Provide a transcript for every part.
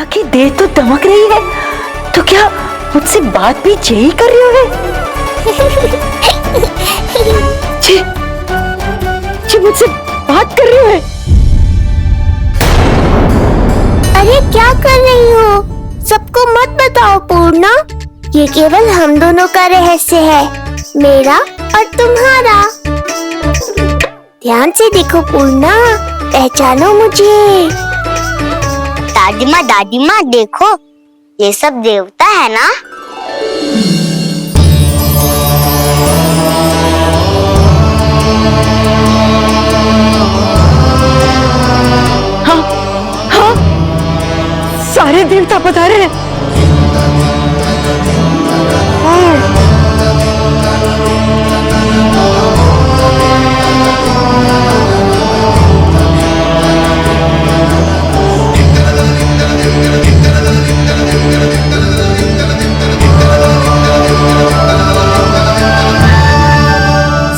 की देह तो दमक रही है, तो क्या मुझसे बात भी यही कर रहे हो? जी, जी मुझसे बात कर रहे हो? अरे क्या कर रही हो? सबको मत बताओ पूर्णा, ये केवल हम दोनों का रहस्य है, मेरा और तुम्हारा। ध्यान से देखो पूर्णा, पहचानो मुझे। दादी माँ देखो, ये सब देवता है ना? हाँ, हाँ, सारे देवता पधारे हैं।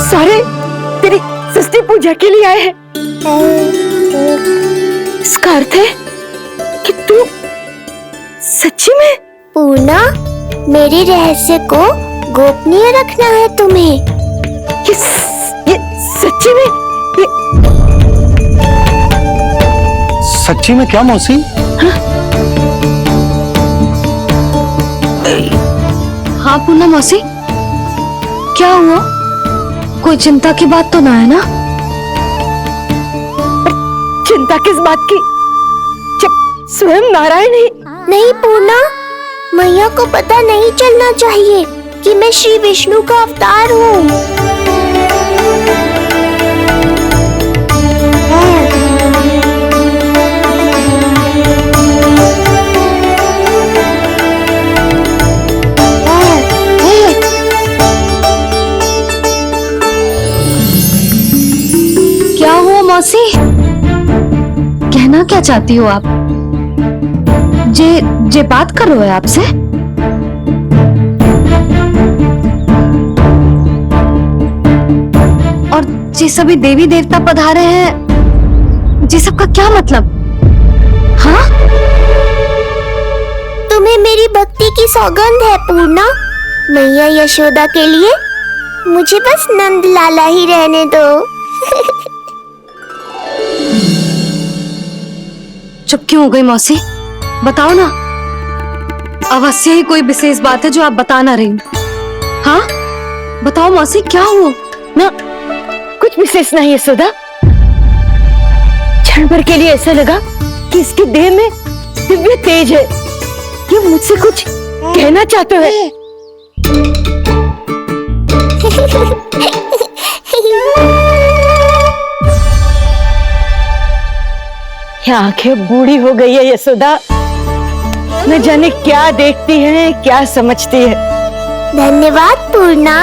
सारे तेरी षष्ठी पूजा के लिए आए हैं। इसका अर्थ है कि तू सच्ची में? पूर्णा, मेरे रहस्य को गोपनीय रखना है तुम्हें। ये सच्ची में? सच्ची में क्या मौसी? हाँ पूर्णा मौसी, क्या हुआ? कोई चिंता की बात तो ना है ना? चिंता किस बात की, जब स्वयं नारायण ही। नहीं पूर्णा, मैया को पता नहीं चलना चाहिए कि मैं श्री विष्णु का अवतार हूँ। क्या हुआ मौसी? कहना क्या चाहती हो आप? जे बात कर रहे हो आपसे? और जे सभी देवी देवता पधारे हैं, जे सबका क्या मतलब? हाँ? तुम्हें मेरी भक्ति की सौगंध है पूर्णा। मैया यशोदा के लिए मुझे बस नंद लाला ही रहने दो। चुप क्यों हो गई मौसी? बताओ ना, अवश्य ही कोई विशेष बात है जो आप बता ना रही। हाँ बताओ मौसी, क्या हुआ? ना, कुछ विशेष नहीं है यशोदा। क्षण भर के लिए ऐसा लगा कि इसके देह में दिव्य तेज है, ये मुझसे कुछ कहना चाहते हैं। ये आंखें बूढ़ी हो गई है यशोदा, न जाने क्या देखती है, क्या समझती है। धन्यवाद पूर्णा।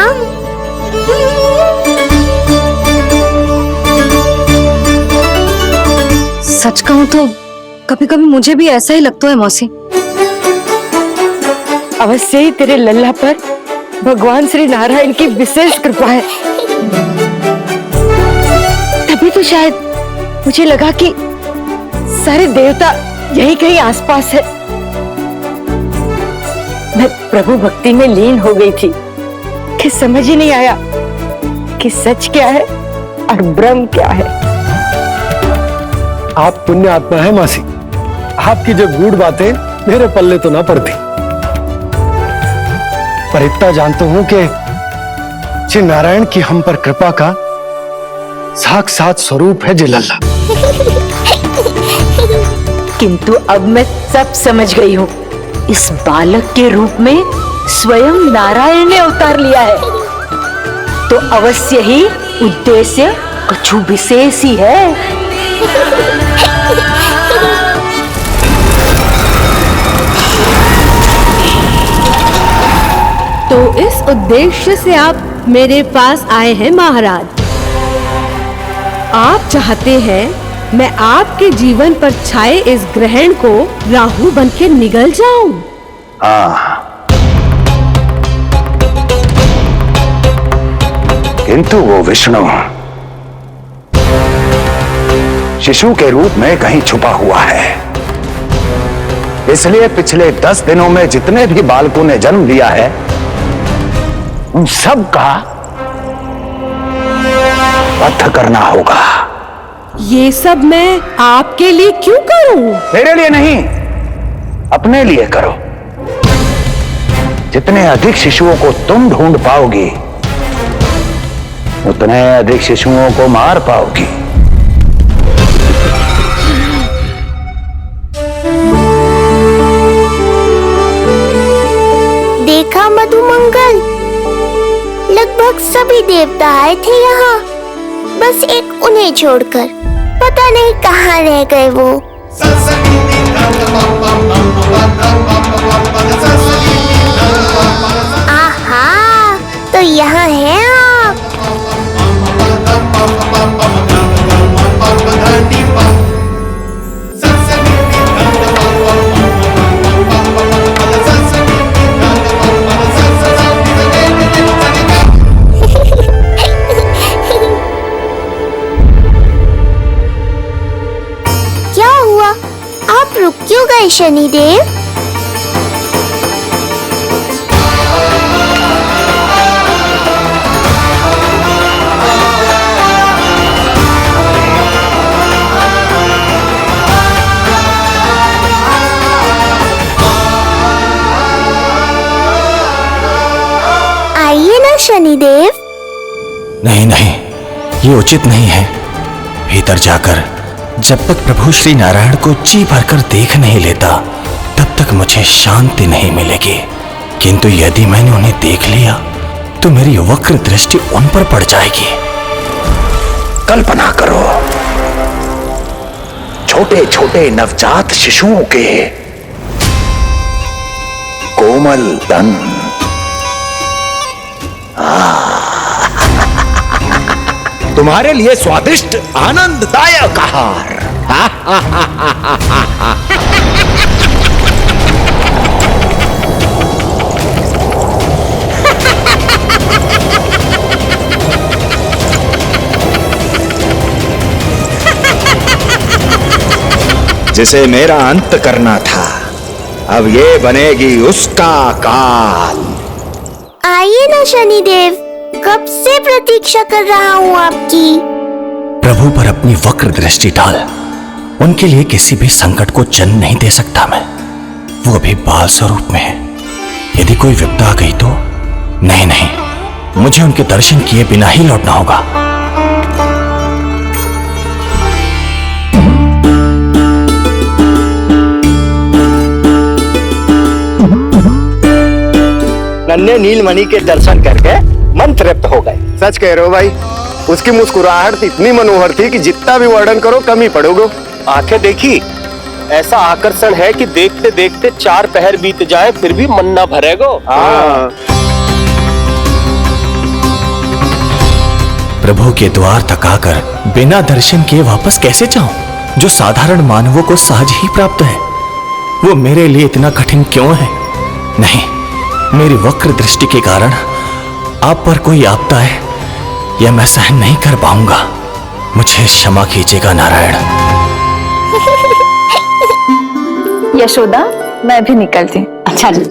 सच कहूं तो कभी कभी मुझे भी ऐसा ही लगता है मौसी। अवश्य ही तेरे लल्ला पर भगवान श्री नारायण की विशेष कृपा है। तभी तो शायद मुझे लगा कि सारे देवता यही कहीं आसपास है। मैं प्रभु भक्ति में लीन हो गई थी कि समझ ही नहीं आया कि सच क्या है और भ्रम क्या है। आप पुण्य आत्मा है मासी, आपकी जो गूढ़ बातें मेरे पल्ले तो ना पड़ती, पर इतना जानता हूं कि श्री नारायण की हम पर कृपा का साक्षात स्वरूप है जी लल्ला। किंतु अब मैं सब समझ गई हूँ। इस बालक के रूप में स्वयं नारायण ने अवतार लिया है, तो अवश्य ही उद्देश्य कुछ विशेष ही है। तो इस उद्देश्य से आप मेरे पास आए हैं महाराज। आप चाहते हैं मैं आपके जीवन पर छाए इस ग्रहण को राहु बनके निगल जाऊं? हाँ, किंतु वो विष्णु शिशु के रूप में कहीं छुपा हुआ है। इसलिए पिछले 10 दिनों में जितने भी बालकों ने जन्म लिया है उन सब का वध करना होगा। ये सब मैं आपके लिए क्यों करूं? मेरे लिए नहीं, अपने लिए करो। जितने अधिक शिशुओं को तुम ढूंढ पाओगी उतने अधिक शिशुओं को मार पाओगी। देखा मधुमंगल, लगभग सभी देवता आए थे यहाँ, बस एक उन्हें छोड़कर। पता नहीं कहाँ रह गए वो। आहा, तो यहाँ हैं आप। क्या हुआ? आप रुक क्यों गए शनिदेव? आइए ना शनिदेव। नहीं नहीं, ये उचित नहीं है। भीतर जाकर जब तक प्रभु श्री नारायण को जी भरकर देख नहीं लेता तब तक मुझे शांति नहीं मिलेगी। किंतु यदि मैंने उन्हें देख लिया तो मेरी वक्र दृष्टि उन पर पड़ जाएगी। कल्पना करो, छोटे छोटे नवजात शिशुओं के कोमल तन, तुम्हारे लिए स्वादिष्ट आनंददायक आहार। जिसे मेरा अंत करना था, अब ये बनेगी उसका काल। आइए ना शनिदेव, कब से प्रतीक्षा कर रहा हूँ आपकी। प्रभु पर अपनी वक्र दृष्टि डाल। उनके लिए किसी भी संकट को जन्म नहीं दे सकता मैं। वो अभी बाल स्वरूप में है। यदि कोई विपदा आ गई तो नहीं नहीं, मुझे उनके दर्शन किए बिना ही लौटना होगा। नन्हे नीलमणि के दर्शन करके मन तृप्त हो गए। सच कह रहे हो भाई, उसकी मुस्कुराहट इतनी मनोहर थी कि जितना भी वर्णन करो कम ही पड़ोगे। आंखें देखी, ऐसा आकर्षण है कि देखते देखते 4 पहर बीत जाए फिर भी मन ना भरेगो। हाँ। प्रभु के द्वार तक आकर बिना दर्शन किए वापस कैसे जाऊं, जो साधारण मानवों को सहज ही प्राप्त है। वो मेरे लिए इतना कठिन क्यों है? नहीं, मेरी वक्र दृष्टि के कारण आप पर कोई आपदा है यह मैं सहन नहीं कर पाऊंगा। मुझे क्षमा कीजिएगा नारायण। यशोदा, मैं भी निकलती हूँ। अच्छा जी।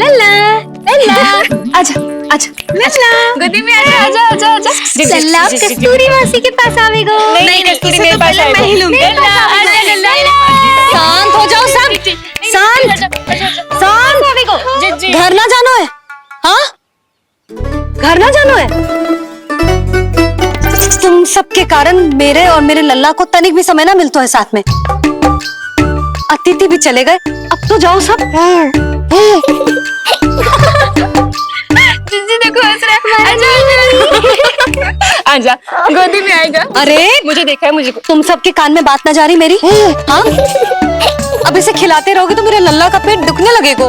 लल्ला लल्ला, आजा आजा लल्ला, गोदी में आजा आजा आजा आजा। लल्ला कस्तूरी मासी के पास आवेगो। नहीं कस्तूरी मेरे पास आएगा। मैं ही लूंगी। लल्ला आजा लल्ला। शांत हो जाओ सब, शांत शांत। घर ना जानो है? हाँ, घर ना जानो है? तुम सबके कारण मेरे और मेरे लल्ला को तनिक भी समय ना मिलता है साथ में। अतिथि भी चले गए, अब तो जाओ सब। जिंजी देखो हंस रहा है। आजा गोदी में आएगा। अरे मुझे देखा है, मुझे तुम सबके कान में बात ना जा रही मेरी? हाँ, अब इसे खिलाते रहोगे तो मेरे लल्ला का पेट दुखने लगेगा।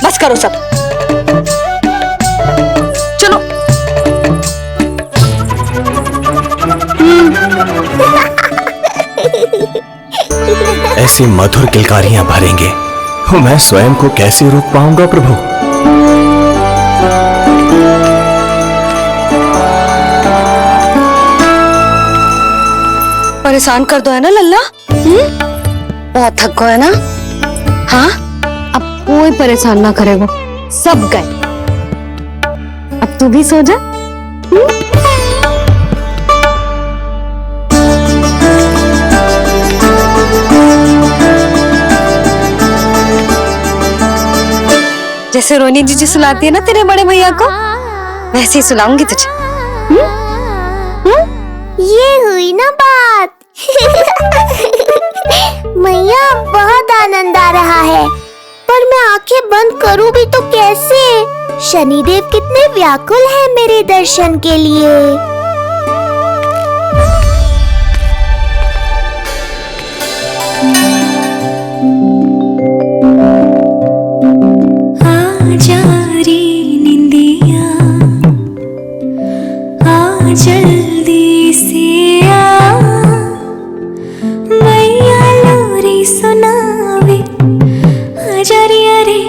बस करो सब, चलो। ऐसी मधुर किलकारियां भरेंगे तो मैं स्वयं को कैसे रोक पाऊंगा प्रभु? परेशान कर दो है ना लल्ला? बहुत थक गए ना? हाँ, अब कोई परेशान ना करेगा, सब गए। अब तू भी सो जा। जैसे रोनी जीजी सुलाती है ना तेरे बड़े भैया को, वैसे ही सुलाऊंगी तुझे। ये हुई ना बात। मैया बहुत आनंद आ रहा है, पर मैं आंखें बंद करूं भी तो कैसे? शनिदेव कितने व्याकुल हैं मेरे दर्शन के लिए। जल्दी से आ मैया लोरी सुनावे आजा रे अरे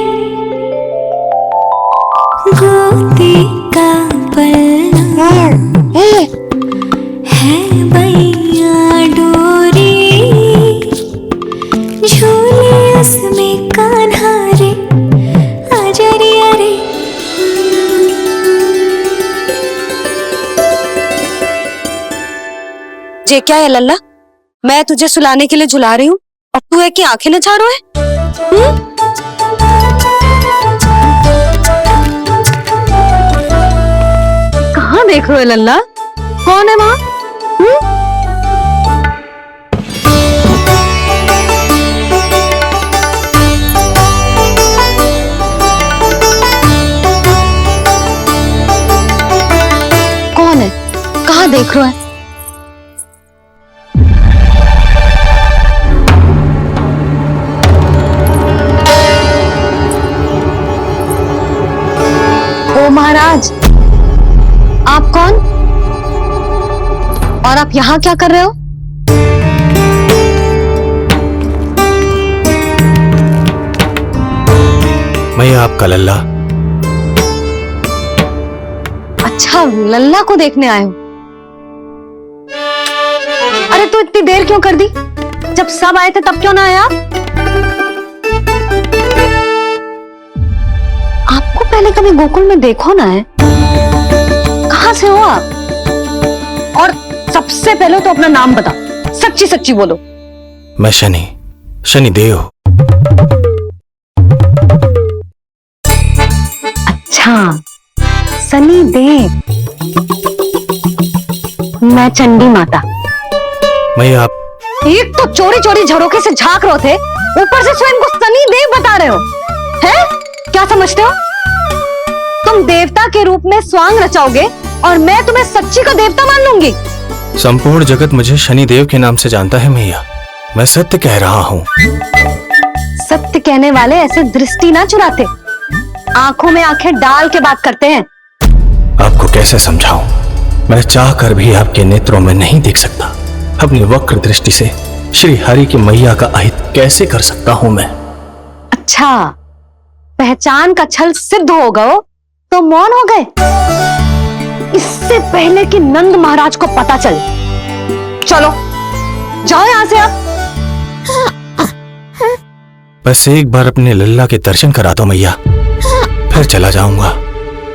गोदी का पलना है मैया डोरी झूले उसमें कान्हा रे आजा रे अरे। ये क्या है लल्ला? मैं तुझे सुलाने के लिए झुला रही हूँ और तू है कि आंखें नचा रहा है? कहाँ देख रहे हो लल्ला? कौन है वहाँ? कौन है? कहाँ देख रहे हो? ओ महाराज, आप कौन? और आप यहाँ क्या कर रहे हो? मैं आपका लल्ला। अच्छा, लल्ला को देखने आए हो? अरे तो इतनी देर क्यों कर दी? जब सब आए थे तब क्यों ना आया आप? आपको पहले कभी गोकुल में देखो ना है? कहाँ से हो आप? और सबसे पहले तो अपना नाम बता, सच्ची सच्ची बोलो। मैं शनिदेव। अच्छा, शनिदेव। मैं चंडी माता। मैं आप एक तो चोरी चोरी झरोखे से झांक रहे थे, ऊपर से स्वयं को शनिदेव बता रहे हो, हैं? क्या समझते हो? तुम देवता के रूप में स्वांग रचाओगे और मैं तुम्हें सच्ची का देवता मान लूंगी? संपूर्ण जगत मुझे शनिदेव के नाम से जानता है मैया। मैं सत्य कह रहा हूँ। सत्य कहने वाले ऐसे दृष्टि ना चुराते, आंखों में आंखें डाल के बात करते हैं। आपको कैसे समझाऊं? मैं चाह कर भी आपके नेत्रों में नहीं देख सकता। अपनी वक्र दृष्टि से श्री हरि की मैया का अहित कैसे कर सकता हूं मैं? अच्छा, पहचान का छल सिद्ध हो गया तो मौन हो गए? इससे पहले कि नंद महाराज को पता चले, चलो जाओ यहां से आप। बस एक बार अपने लल्ला के दर्शन करा दो मैया, फिर चला जाऊंगा।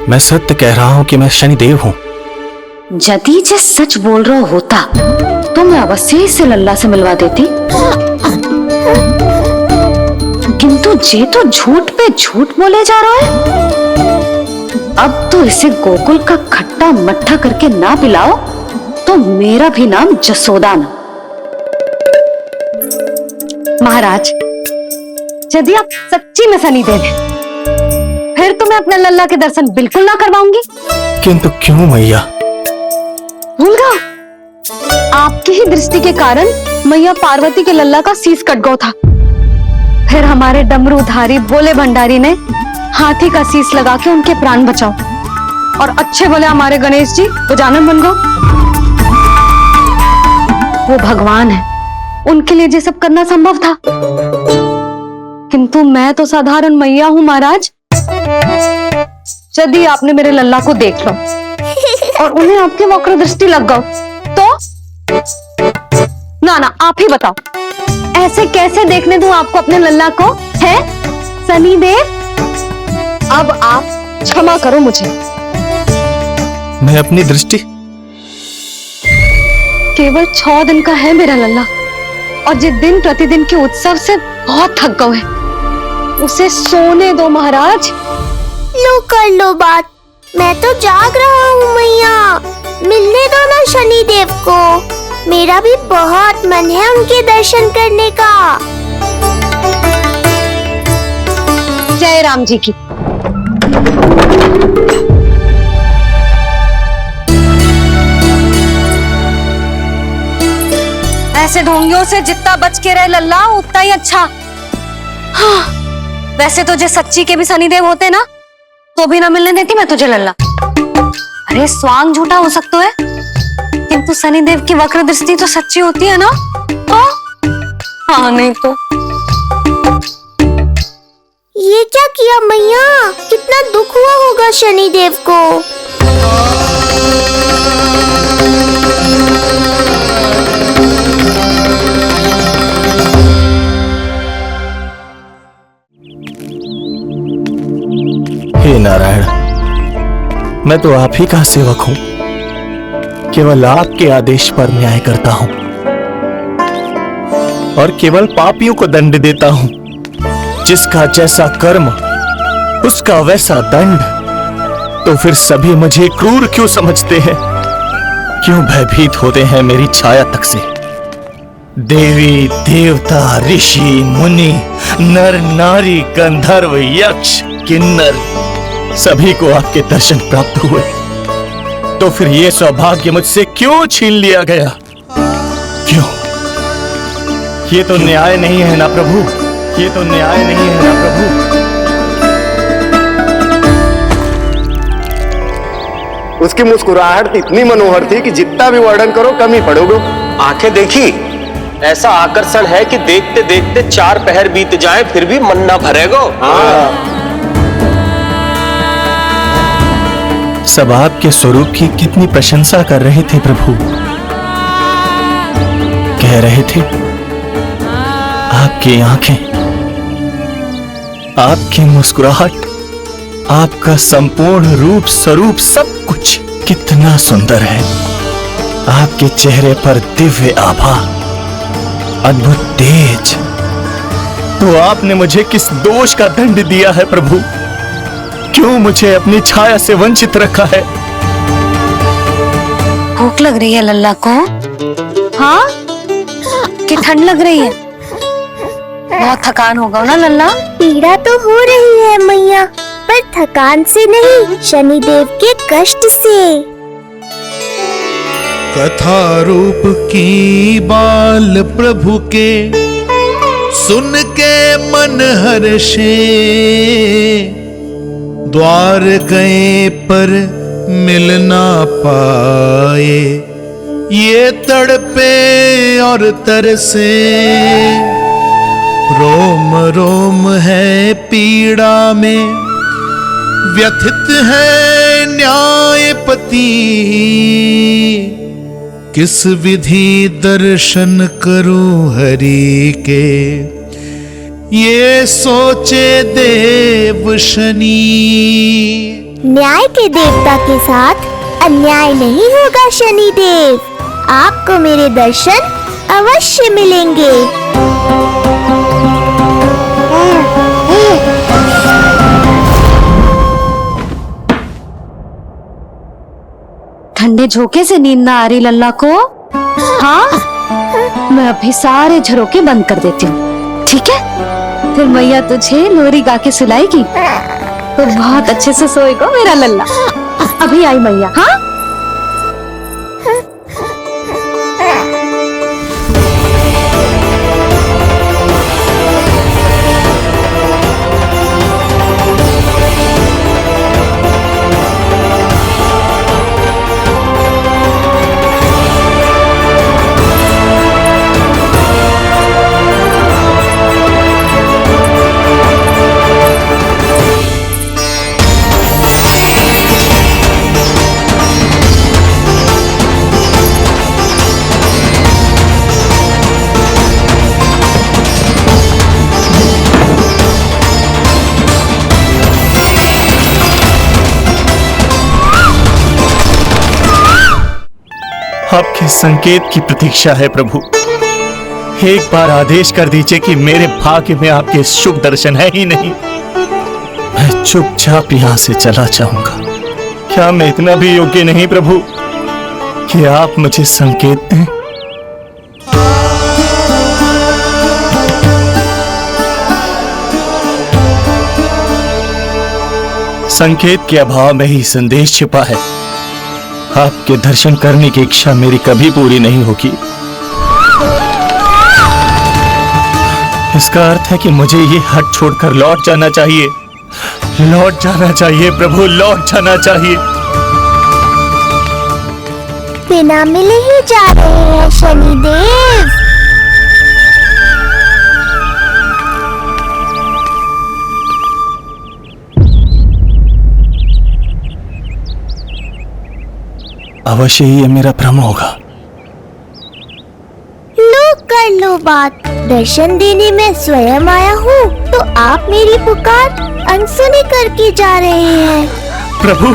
मैं सत्य कह रहा हूं कि मैं शनिदेव हूं। यदि जे सच बोल रहा होता तो मैं अवश्य इसे लल्ला से मिलवा देती, किंतु जे तो झूठ पे झूठ बोले जा रहा है। अब तो इसे गोकुल का खट्टा मट्ठा करके ना पिलाओ तो मेरा भी नाम जसोदा ना। महाराज, यदि आप सच्ची में शनिदेव हैं, फिर तो मैं अपने लल्ला के दर्शन बिल्कुल ना करवाऊंगी। किंतु क्यों मैया? भूल गया? आपकी ही दृष्टि के कारण मैया पार्वती के लल्ला का शीश कट गया था। फिर हमारे डमरूधारी भोले भंडारी ने हाथी का शीश लगा के उनके प्राण बचाओ, और अच्छे बोले हमारे गणेश जी गजानन बन गए। वो भगवान है, उनके लिए ये सब करना संभव था, किंतु मैं तो साधारण मैया हूं महाराज। यदि आपने मेरे लल्ला को देख लो और उन्हें आपकी वक्र दृष्टि लग गई तो? ना ना, आप ही बताओ, ऐसे कैसे देखने दूं आपको अपने लल्ला को, है सनी देव? अब आप क्षमा करो मुझे। मैं अपनी दृष्टि केवल 6 दिन का है मेरा लल्ला, और जिस दिन प्रतिदिन के उत्सव से बहुत थक गए, उसे सोने दो महाराज। लो कर लो बात, मैं तो जाग रहा हूँ मैया। मिलने दो ना शनि देव को, मेरा भी बहुत मन है उनके दर्शन करने का। जय राम जी की। ऐसे ढोंगियों से जितना बच के रहे लल्ला उतना ही अच्छा। हाँ, वैसे तो जो सच्ची के भी शनिदेव होते ना तो भी ना मिलने देती मैं तुझे लल्ला। अरे स्वांग झूठा हो सकता है, किंतु शनिदेव की वक्र दृष्टि तो सच्ची होती है ना। हाँ नहीं तो। ये क्या किया मैया, कितना दुख हुआ होगा शनि देव को। हे नारायण, मैं तो आप ही का सेवक हूं, केवल आपके आदेश पर न्याय करता हूं और केवल पापियों को दंड देता हूं। जिसका जैसा कर्म उसका वैसा दंड। तो फिर सभी मुझे क्रूर क्यों समझते हैं, क्यों भयभीत होते हैं मेरी छाया तक से? देवी देवता ऋषि मुनि नर नारी गंधर्व यक्ष किन्नर सभी को आपके दर्शन प्राप्त हुए, तो फिर ये सौभाग्य मुझसे क्यों छीन लिया गया? क्यों? ये तो न्याय नहीं है ना प्रभु, ये तो न्याय नहीं है ना प्रभु। उसकी मुस्कुराहट इतनी मनोहर थी कि जितना भी वर्णन करो कम ही पड़ोगे। आंखें देखी, ऐसा आकर्षण है कि देखते देखते 4 पहर बीत जाए फिर भी मन ना भरेगो। सब आपके स्वरूप की कितनी प्रशंसा कर रहे थे प्रभु। कह रहे थे आपकी आंखें, आपकी मुस्कुराहट, आपका संपूर्ण रूप स्वरूप सब कुछ कितना सुंदर है। आपके चेहरे पर दिव्य आभा, अद्भुत तेज। तो आपने मुझे किस दोष का दंड दिया है प्रभु? क्यों मुझे अपनी छाया से वंचित रखा है? भूख लग रही है लल्ला को? हाँ, कि ठंड लग रही है? बहुत थकान होगा ना लल्ला? पीड़ा तो हो रही है मैया, पर थकान से नहीं, शनि देव के कष्ट से। कथा रूप की बाल प्रभु के सुन के मन हर्षे, द्वार गए पर मिल ना पाए, ये तड़पे और तरसे, रोम रोम है पीड़ा में, व्यथित है न्यायपति, किस विधि दर्शन करूं हरि के, ये सोचे देव शनि। न्याय के देवता के साथ अन्याय नहीं होगा शनि देव, आपको मेरे दर्शन अवश्य मिलेंगे। ठंडे झोंके से नींद ना आ रही लल्ला को? हाँ, मैं अभी सारे झरोके बंद कर देती हूँ, ठीक है? फिर मैया तुझे लोरी गा के सुलाएगी तो बहुत अच्छे से सोएगा मेरा लल्ला। अभी आई मैया। हाँ, आपके संकेत की प्रतीक्षा है प्रभु। एक बार आदेश कर दीजिए कि मेरे भाग्य में आपके शुभ दर्शन है ही नहीं, मैं चुपचाप यहां से चला जाऊंगा। क्या मैं इतना भी योग्य नहीं प्रभु कि आप मुझे संकेत दें? संकेत के अभाव में ही संदेश छिपा है। आपके दर्शन करने की इच्छा मेरी कभी पूरी नहीं होगी। इसका अर्थ है कि मुझे ये हट छोड़कर लौट जाना चाहिए। लौट जाना चाहिए प्रभु, लौट जाना चाहिए। बिना मिले ही जा रहे हैं शनिदेव। अवश्य ही ये मेरा भ्रम होगा। लो कर लो बात, दर्शन देने में स्वयं आया हूँ तो आप मेरी पुकार अनसुनी करके जा रहे हैं। प्रभु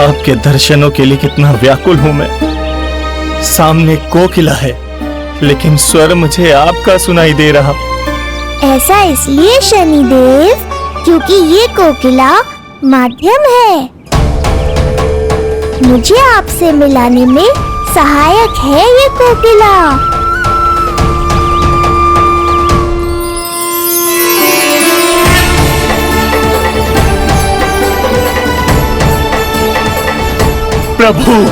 आपके दर्शनों के लिए कितना व्याकुल हूं मैं। सामने कोकिला है लेकिन स्वर मुझे आपका सुनाई दे रहा। ऐसा इसलिए शनिदेव क्योंकि ये कोकिला माध्यम है, मुझे आपसे मिलाने में सहायक है ये कोकिला। प्रभु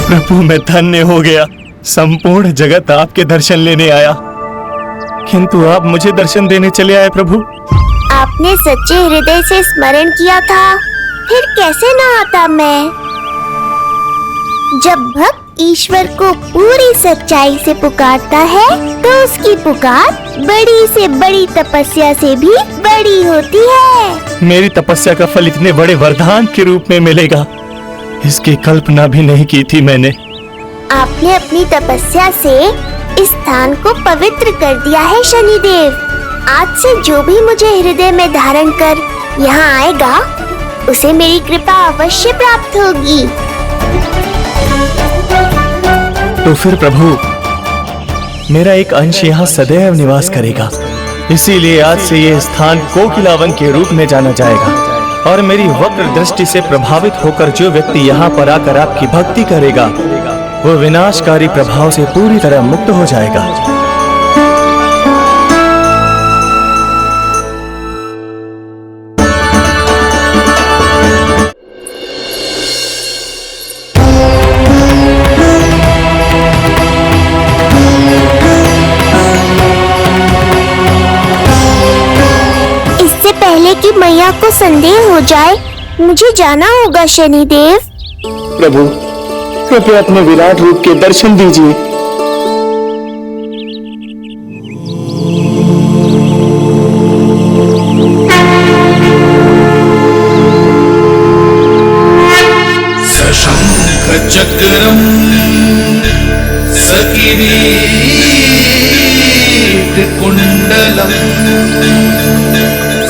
प्रभु मैं धन्य हो गया। संपूर्ण जगत आपके दर्शन लेने आया किंतु आप मुझे दर्शन देने चले आए प्रभु। आपने सच्चे हृदय से स्मरण किया था, फिर कैसे न आता मैं। जब भक्त ईश्वर को पूरी सच्चाई से पुकारता है तो उसकी पुकार बड़ी से बड़ी तपस्या से भी बड़ी होती है। मेरी तपस्या का फल इतने बड़े वरदान के रूप में मिलेगा, इसकी कल्पना भी नहीं की थी मैंने। आपने अपनी तपस्या से इस स्थान को पवित्र कर दिया है शनिदेव। आज से जो भी मुझे हृदय में धारण कर यहाँ आएगा उसे मेरी कृपा अवश्य प्राप्त होगी। तो फिर प्रभु मेरा एक अंश यहाँ सदैव निवास करेगा, इसीलिए आज से ये स्थान कोकिलावन के रूप में जाना जाएगा और मेरी वक्र दृष्टि से प्रभावित होकर जो व्यक्ति यहाँ पर आकर आपकी भक्ति करेगा वो विनाशकारी प्रभाव से पूरी तरह मुक्त हो जाएगा। इससे पहले कि मैया को संदेह हो जाए मुझे जाना होगा शनिदेव। प्रभु कृपया अपने विराट रूप के दर्शन दीजिए। सशंख चक्रम सकिरीट कुंडलम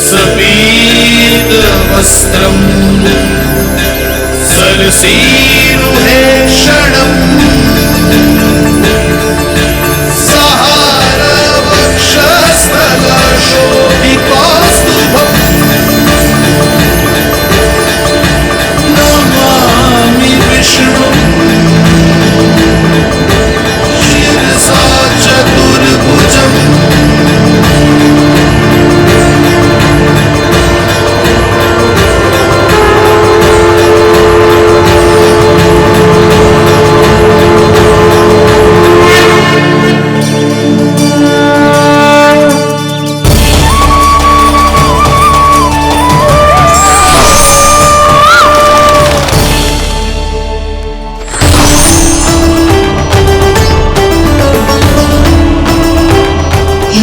सपीत वस्त्रम सरसीरुहे क्षणम सहार वक्षस्थल शोभिकास्तुभम् नमामि विष्णुं शिरसा चतुर्भुजम्।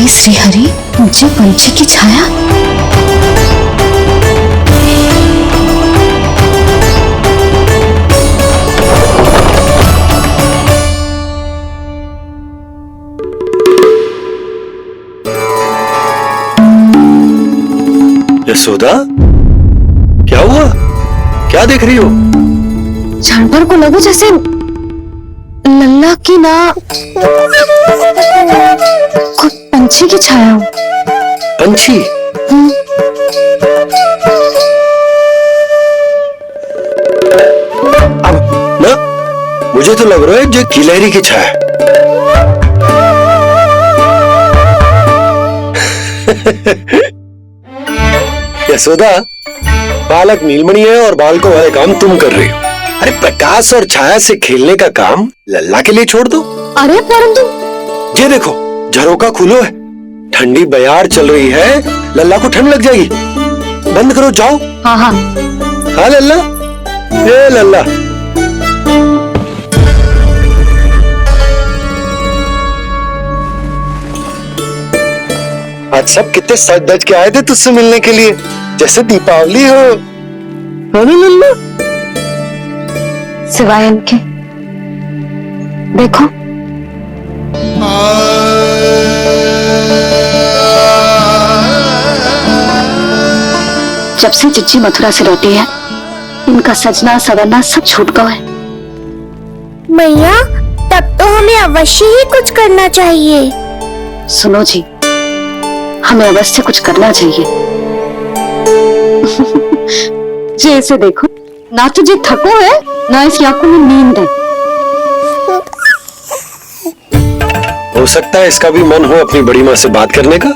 श्रीहरि, मुझे पंछी की छाया। यशोदा, क्या हुआ? क्या देख रही हो? जानवर को लगो जैसे लल्ला की ना कोई पंछी की छाया हो। पंछी? अब ना मुझे तो लग रहा है जो गिलहरी की छाया है। यशोदा, बालक नीलमणि है और बालकों वाले काम तुम कर रही हो। अरे प्रकाश और छाया से खेलने का काम लल्ला के लिए छोड़ दो। अरे परंतु ये देखो, झरोका खुलो है, ठंडी बयार चल रही है, लल्ला को ठंड लग जाएगी। बंद करो, जाओ। हाँ हाँ हाँ लल्ला, ये लल्ला। आज सब कितने सज धज के आए थे तुझसे मिलने के लिए, जैसे दीपावली हो। अरे लल्ला, सिवाय इनके देखो। जब से चिच्ची मथुरा से लौटी है, इनका सजना सवरना सब छूट गया है। मैया, तब तो हमें अवश्य ही कुछ करना चाहिए। सुनो जी, हमें अवश्य कुछ करना चाहिए। जी इसे देखो, ना तो जी थको है, ना इसकी आंखों में नींद है। हो सकता है इसका भी मन हो अपनी बड़ी माँ से बात करने का।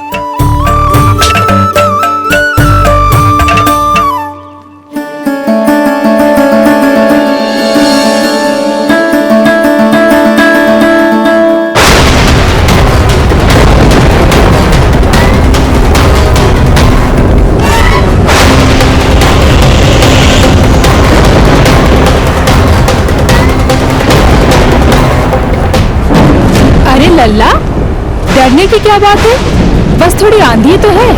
लल्ला, डरने की क्या बात है? बस थोड़ी आंधी तो है।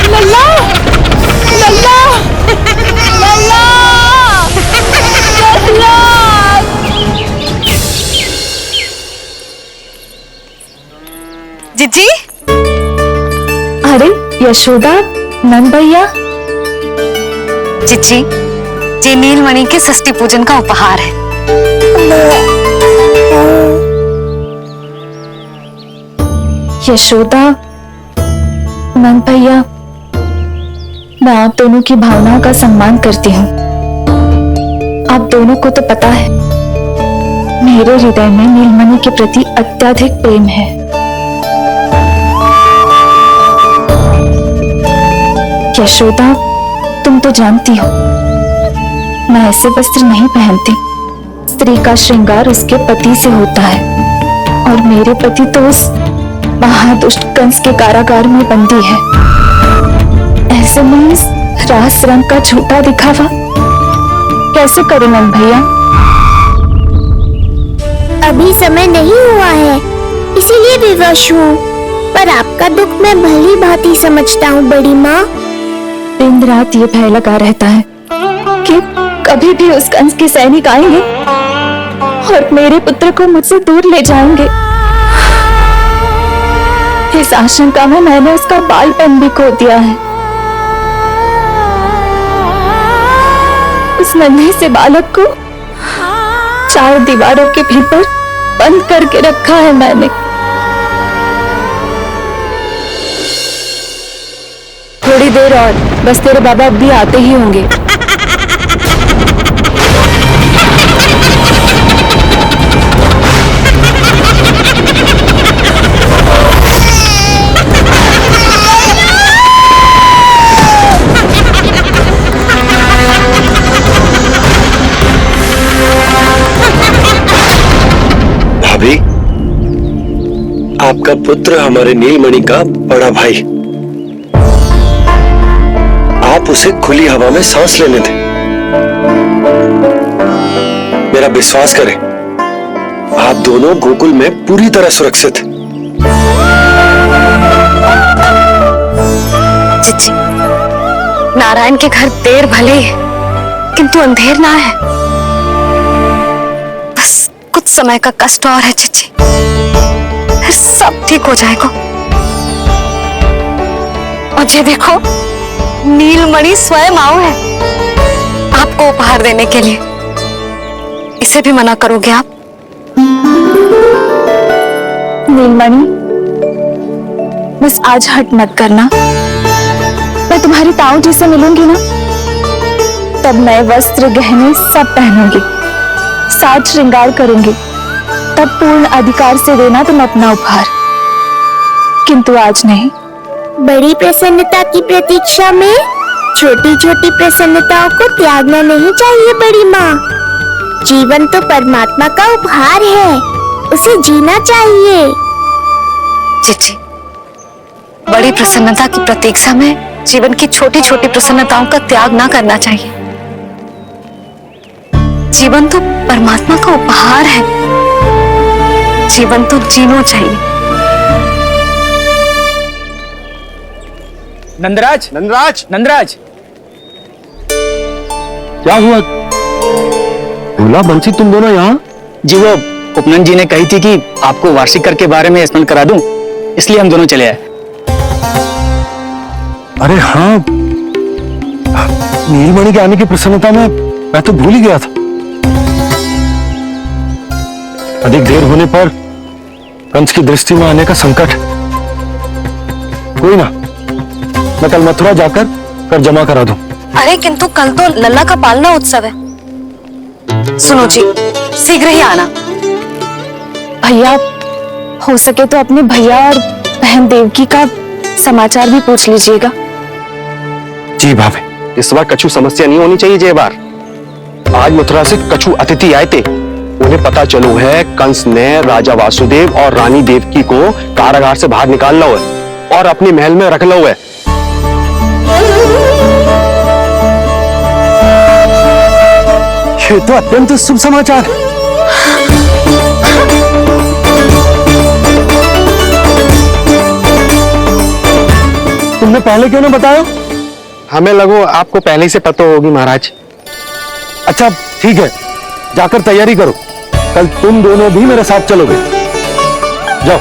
लल्ला, लल्ला, लल्ला, लल्ला। जीजी, अरे यशोदा, नंद भैया। चिच्ची, ये नीलमणि के षष्ठी पूजन का उपहार है। यशोदा, नंद भैया, मैं आप दोनों की भावनाओं का सम्मान करती हूँ। आप दोनों को तो पता है, मेरे हृदय में नीलमणि के प्रति अत्यधिक प्रेम है। यशोदा, तुम तो जानती हो, मैं ऐसे वस्त्र नहीं पहनती। स्त्री का श्रृंगार उसके पति से होता है, और मेरे पति तो उस महादुष्ट कंस के कारागार में बंदी है। ऐसे में इस रास रंग का झूठा दिखावा कैसे करूं नंद भैया? अभी समय नहीं हुआ है, इसीलिए विवश हूँ। पर आपका दुख मैं भली भांति समझता हूँ बड़ी माँ। दिन रात ये भय लगा रहता है कि कभी भी उस कंस के सैनिक आएंगे और मेरे पुत्र को मुझसे दूर ले जाएंगे। इस आशंका में मैंने उसका बालपन भी खो दिया है। उस नन्हे से बालक को 4 दीवारों के भीतर बंद करके रखा है मैंने। थोड़ी देर और, बस तेरे बाबा अब भी आते ही होंगे। भाभी, आपका पुत्र हमारे नीलमणि का बड़ा भाई। आप आप उसे खुली हवा में सांस लेने दें। मेरा विश्वास करें, आप दोनों गोकुल में पूरी तरह सुरक्षित हैं। चिच्ची, नारायण के घर देर भले ही है, किंतु अंधेर ना है। बस कुछ समय का कष्ट और है चिच्ची, फिर सब ठीक हो जाएगा। और ये देखो, नीलमणि स्वयं आओ है आपको उपहार देने के लिए। इसे भी मना करोगे आप? नीलमणि, बस आज हट मत करना। मैं तुम्हारी ताऊ जी से मिलूंगी ना, तब नए वस्त्र गहने सब पहनूंगी, साज श्रृंगार करूंगी, तब पूर्ण अधिकार से देना तुम अपना उपहार, किंतु आज नहीं। बड़ी प्रसन्नता की प्रतीक्षा में छोटी छोटी प्रसन्नताओं को त्यागना नहीं चाहिए बड़ी माँ। जीवन तो परमात्मा का उपहार है, उसे जीना चाहिए। चिच्ची, बड़ी प्रसन्नता की प्रतीक्षा में जीवन की छोटी छोटी प्रसन्नताओं का त्याग ना करना चाहिए। जीवन तो परमात्मा का उपहार है, जीवन तो जीना चाहिए। नंदराज, नंदराज, नंदराज, क्या हुआ? भोला बंसी, तुम दोनों यहाँ? जी वो उपनंद जी ने कही थी कि आपको वार्षिक कर के बारे में स्मरण करा दूं, इसलिए हम दोनों चले आए। अरे हाँ, नीलमणि के आने की प्रसन्नता में मैं तो भूल ही गया था। अधिक देर होने पर कंस की दृष्टि में आने का संकट। कोई ना, मैं कल मथुरा जाकर कर जमा करा दूं। अरे किंतु कल तो लल्ला का पालना उत्सव है। सुनो जी, शीघ्र ही आना। भैया, हो सके तो अपने भैया और बहन देवकी का समाचार भी पूछ लीजिएगा। जी भाभी, इस बार कछु समस्या नहीं होनी चाहिए। ये बार आज मथुरा से कछु अतिथि आए थे, उन्हें पता चलो है कंस ने राजा वासुदेव और रानी देवकी को कारागार से बाहर निकाल लो है और अपने महल में रख लो है। ये तो अत्यंत शुभ समाचार है। तुमने पहले क्यों ना बताया? हमें लगो आपको पहले ही से पता होगी महाराज। अच्छा ठीक है, जाकर तैयारी करो, कल तुम दोनों भी मेरे साथ चलोगे। जाओ।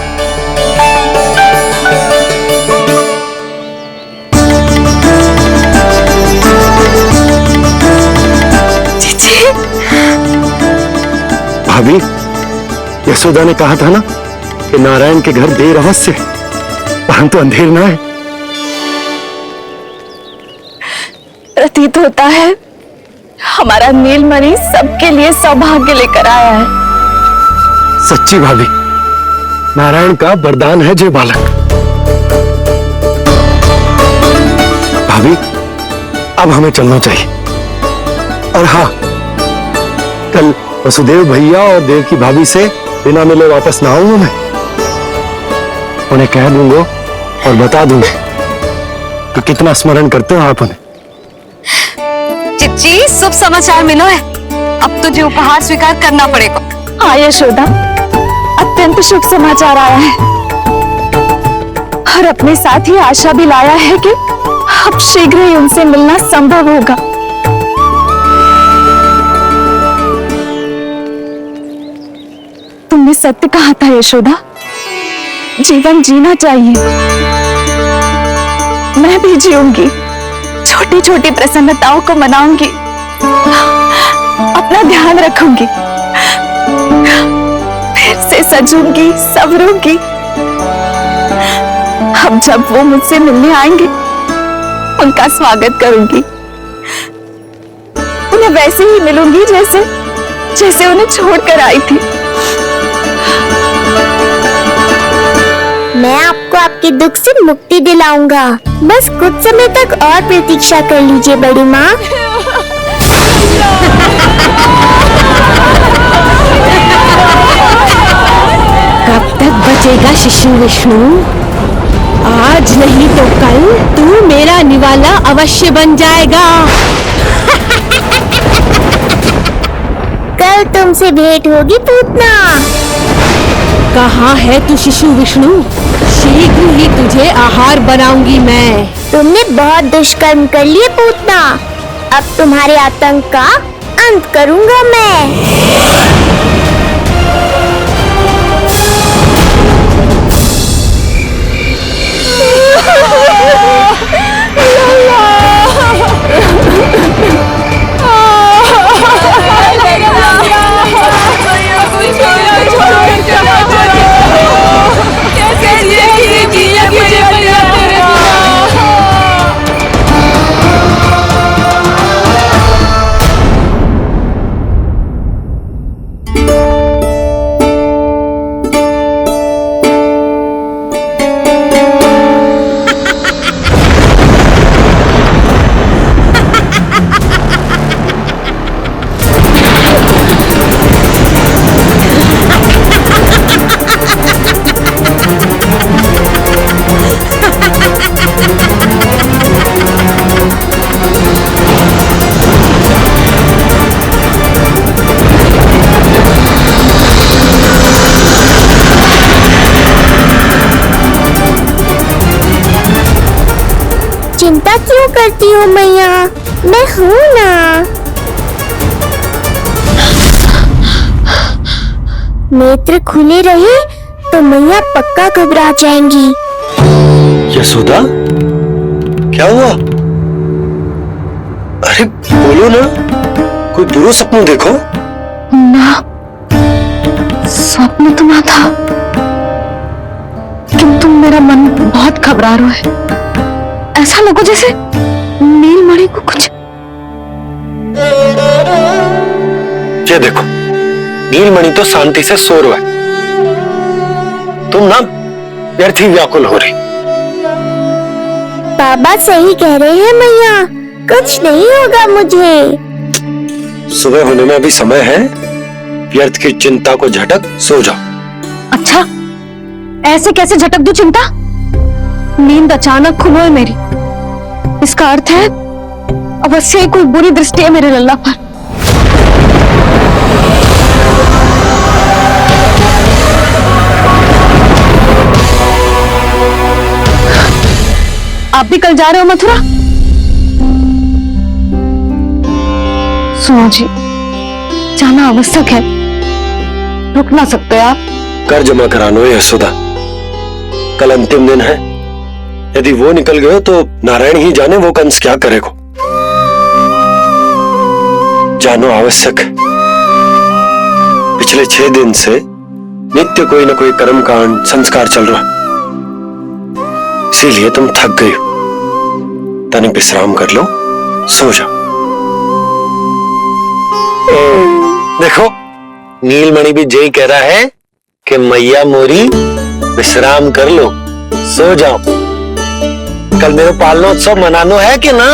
भाभी, यशोदा ने कहा था ना कि नारायण के घर देर अवश्य, परंतु अंधेर ना है। प्रतीत होता है हमारा नीलमणि सबके लिए सौभाग्य लेकर आया है। सच्ची भाभी, नारायण का वरदान है जो बालक। भाभी, अब हमें चलना चाहिए। और हाँ, कल वसुदेव भैया और देव की भाभी से बिना मिले वापस ना आऊंगा मैं। उन्हें कह दूंगा और बता दूंगा कि कितना स्मरण करते हो आप उन्हें। चिच्ची, शुभ समाचार मिलो है, अब तुझे उपहार स्वीकार करना पड़ेगा। हाँ यशोदा, अत्यंत शुभ समाचार आया है और अपने साथ ही आशा भी लाया है कि अब शीघ्र ही उनसे मिलना संभव होगा। तुमने सत्य कहा था यशोदा, जीवन जीना चाहिए। मैं भी जीऊंगी, छोटी छोटी प्रसन्नताओं को मनाऊंगी, अपना ध्यान रखूंगी, फिर से सजूंगी, संवरूंगी। अब जब वो मुझसे मिलने आएंगे, उनका स्वागत करूंगी, उन्हें वैसे ही मिलूंगी जैसे जैसे उन्हें छोड़कर आई थी। मैं आपको आपके दुख से मुक्ति दिलाऊंगा, बस कुछ समय तक और प्रतीक्षा कर लीजिए बड़ी माँ। कब तक बचेगा शिशु विष्णु? आज आज नहीं तो कल तू मेरा निवाला अवश्य बन जाएगा। कल तुमसे भेंट होगी पूतना। कहाँ है तू शिशु विष्णु? शीघ्र ही तुझे आहार बनाऊंगी मैं। तुमने बहुत दुष्कर्म कर लिए पूतना। अब तुम्हारे आतंक का अंत करूंगा मैं। चिंता क्यों करती हो मैया? मैं हूँ ना। नेत्र खुले रहे तो मैया पक्का घबरा जाएंगी। यशोदा, क्या हुआ? अरे बोलो ना, कोई बुरा सपना देखो। ना, स्वप्न तो ना था, किंतु मेरा मन बहुत घबरा रहा है। ऐसा लगा जैसे नीलमणि को कुछ। ये देखो, नीलमणि तो शांति से सो रहा है, तुम ना व्यर्थ ही व्याकुल हो रही। बाबा सही कह रहे हैं मैया, कुछ नहीं होगा मुझे। सुबह होने में अभी समय है, व्यर्थ की चिंता को झटक सो जाओ। अच्छा, ऐसे कैसे झटक दूं चिंता? नींद अचानक खुले मेरी, इसका अर्थ है अवश्य कोई बुरी दृष्टि है मेरे लल्ला पर। आप भी कल जा रहे हो मथुरा? सुनो जी, जाना आवश्यक है, रुक ना सकते आप। कर जमा करानो है यशोदा, कल अंतिम दिन है। यदि वो निकल गए तो नारायण ही जाने वो कंस क्या करेगा। जानो आवश्यक। पिछले 6 दिन से नित्य कोई न कोई कर्मकांड संस्कार चल रहा, इसीलिए तुम थक गई हो। तनिक विश्राम कर लो, सो जाओ। देखो, नीलमणि भी यही कह रहा है कि मैया मोरी विश्राम कर लो, सो जाओ। कल मेरे पालनोत्सव मनानो है कि ना?